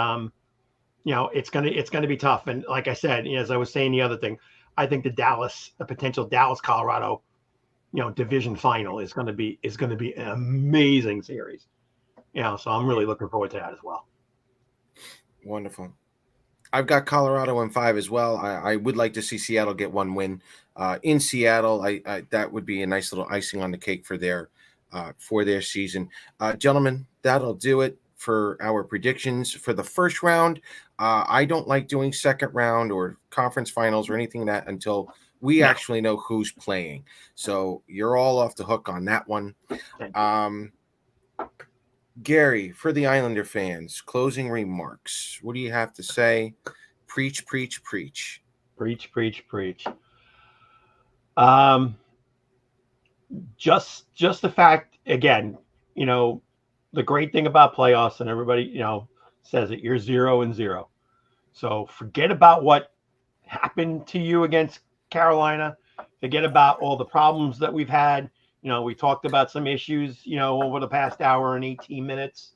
it's gonna be tough. And like I said, as I was saying, the other thing, I think the potential Dallas Colorado, division final is gonna be an amazing series. So I'm really looking forward to that as well. Wonderful. I've got Colorado in 5 as well. I would like to see Seattle get one win in Seattle. I that would be a nice little icing on the cake for their season. Gentlemen, that'll do it for our predictions for the first round. I don't like doing second round or conference finals or anything like that until we actually know who's playing. So you're all off the hook on that one. Gary, for the Islander fans, closing remarks. What do you have to say? Preach, preach, preach. Preach, preach, preach. Just the fact, again, the great thing about playoffs, and everybody, says it, you're 0-0. So forget about what happened to you against Carolina. Forget about all the problems that we've had. We talked about some issues, over the past hour and 18 minutes.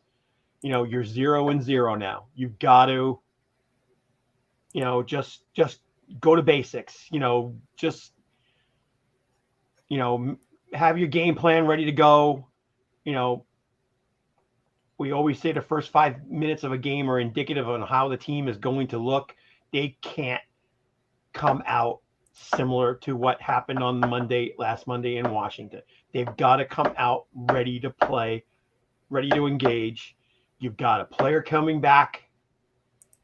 You're 0-0 now. You've got to, just go to basics. Have your game plan ready to go. We always say the first 5 minutes of a game are indicative on how the team is going to look. They can't come out similar to what happened on last Monday in Washington. They've got to come out ready to play, ready to engage. You've got a player coming back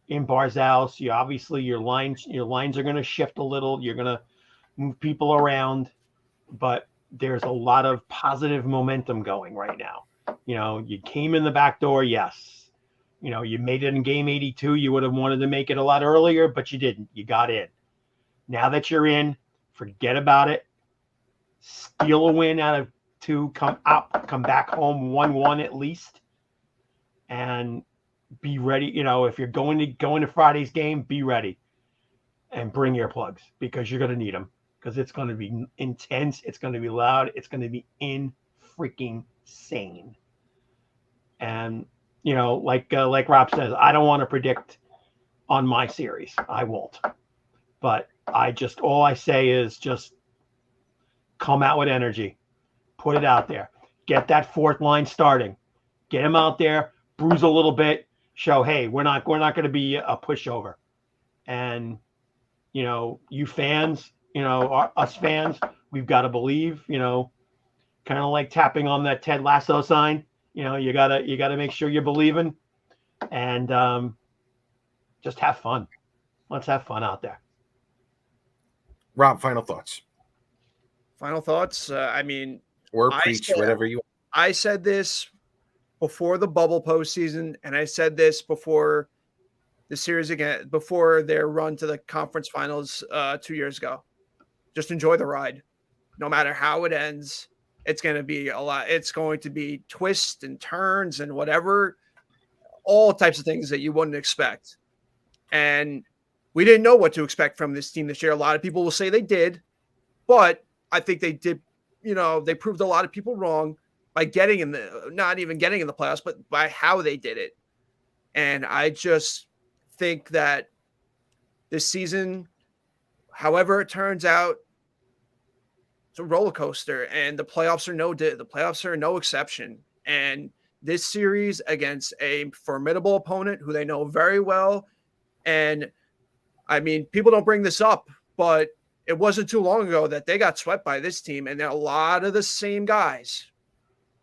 in Barzal. So obviously your lines are going to shift a little. You're going to move people around, but there's a lot of positive momentum going right now. You came in the back door. Yes. You made it in game 82. You would have wanted to make it a lot earlier, but you didn't. You got in. Now that you're in, forget about it. Steal a win out of 2, come back home 1-1 at least, and be ready. If you're going to Friday's game, be ready and bring your plugs because you're going to need them because it's going to be intense. It's going to be loud. It's going to be freaking sane. And, like Rob says, I don't want to predict on my series. I won't. But all I say is just come out with energy, put it out there, get that fourth line starting, get him out there, bruise a little bit, show, hey, we're not going to be a pushover. And, you fans, us fans, we've got to believe, kind of like tapping on that Ted Lasso sign. You gotta make sure you're believing, and just have fun. Let's have fun out there. Rob, final thoughts. Final thoughts. I mean, or preach whatever you. I said this before the bubble postseason, and I said this before the series again, before their run to the conference finals 2 years ago. Just enjoy the ride. No matter how it ends, it's going to be a lot. It's going to be twists and turns and whatever, all types of things that you wouldn't expect. And we didn't know what to expect from this team this year. A lot of people will say they did, but I think they did. They proved a lot of people wrong by not even getting in the playoffs, but by how they did it. And I just think that this season, however it turns out, it's a roller coaster, and the playoffs are no exception. And this series against a formidable opponent who they know very well, and I mean, people don't bring this up, but it wasn't too long ago that they got swept by this team, and a lot of the same guys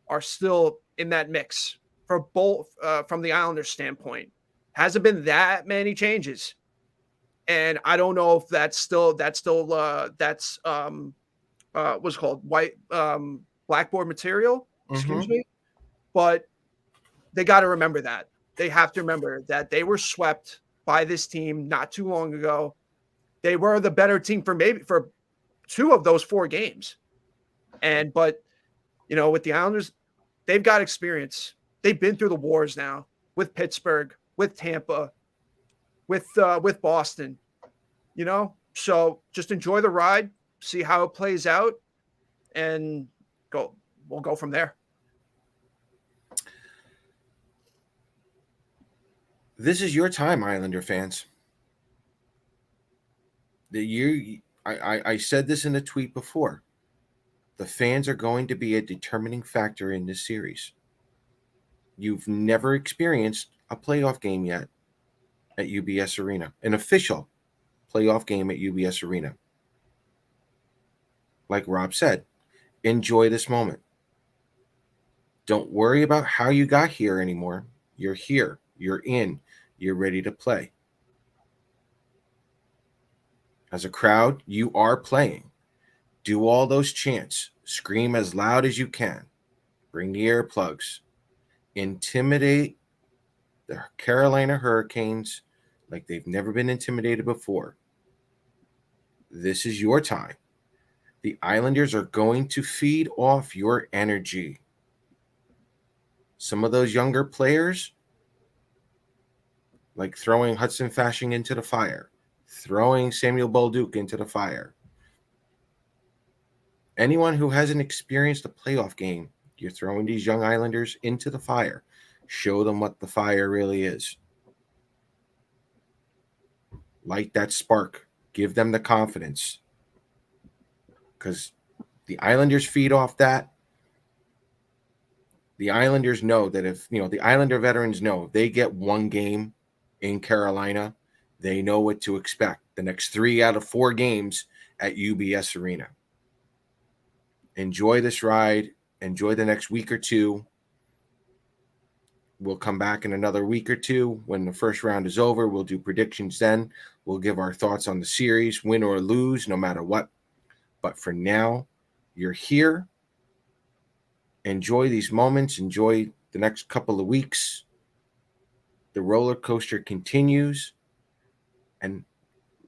are still in that mix for both from the Islanders standpoint. Hasn't been that many changes, and I don't know if that's what's called white blackboard material. Excuse me, but they got to remember that. They have to remember that they were swept by this team not too long ago. They were the better team for 2 of those 4 games. But with the Islanders, they've got experience. They've been through the wars now with Pittsburgh, with Tampa, with Boston, so just enjoy the ride, see how it plays out, and we'll go from there. This is your time, Islander fans. I said this in a tweet before. The fans are going to be a determining factor in this series. You've never experienced a playoff game yet at UBS Arena, an official playoff game at UBS Arena. Like Rob said, enjoy this moment. Don't worry about how you got here anymore. You're here. You're in. You're ready to play. As a crowd, you are playing. Do all those chants. Scream as loud as you can. Bring the earplugs. Intimidate the Carolina Hurricanes like they've never been intimidated before. This is your time. The Islanders are going to feed off your energy. Some of those younger players, like throwing Hudson Fasching into the fire, throwing Samuel Bolduc into the fire. Anyone who hasn't experienced a playoff game, you're throwing these young Islanders into the fire. Show them what the fire really is. Light that spark. Give them the confidence. Because the Islanders feed off that. The Islanders know that if, the Islander veterans know they get one game in Carolina, they know what to expect. The next 3 out of 4 games at UBS Arena. Enjoy this ride. Enjoy the next week or two. We'll come back in another week or two when the first round is over. We'll do predictions then. We'll give our thoughts on the series, win or lose, no matter what. But for now, you're here. Enjoy these moments. Enjoy the next couple of weeks. The roller coaster continues. And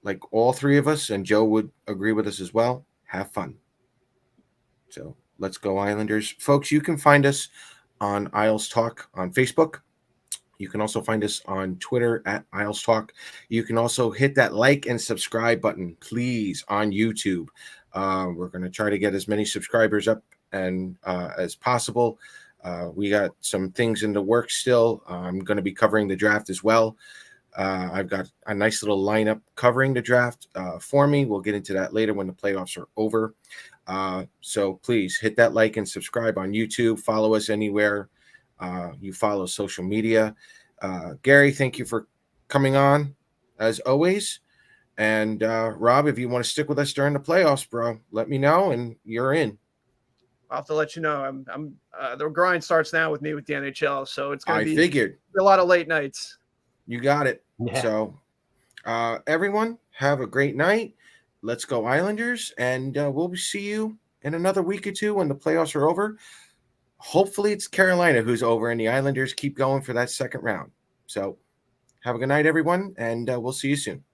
like all 3 of us, and Joe would agree with us as well, have fun. So let's go Islanders. Folks, you can find us on Isles Talk on Facebook. You can also find us on Twitter at Isles Talk. You can also hit that like and subscribe button, please, on YouTube. We're going to try to get as many subscribers up and as possible. We got some things in the works still. I'm going to be covering the draft as well. I've got a nice little lineup covering the draft for me. We'll get into that later when the playoffs are over. So please hit that like and subscribe on YouTube. Follow us anywhere you follow social media. Gary, thank you for coming on as always. And Rob, if you want to stick with us during the playoffs, bro, let me know and you're in. I'll have to let you know. I'm the grind starts now with me with the NHL, so it's going to be figured a lot of late nights. You got it. Yeah. So, everyone, have a great night. Let's go Islanders, and we'll see you in another week or two when the playoffs are over. Hopefully, it's Carolina who's over, and the Islanders keep going for that second round. So, have a good night, everyone, and we'll see you soon.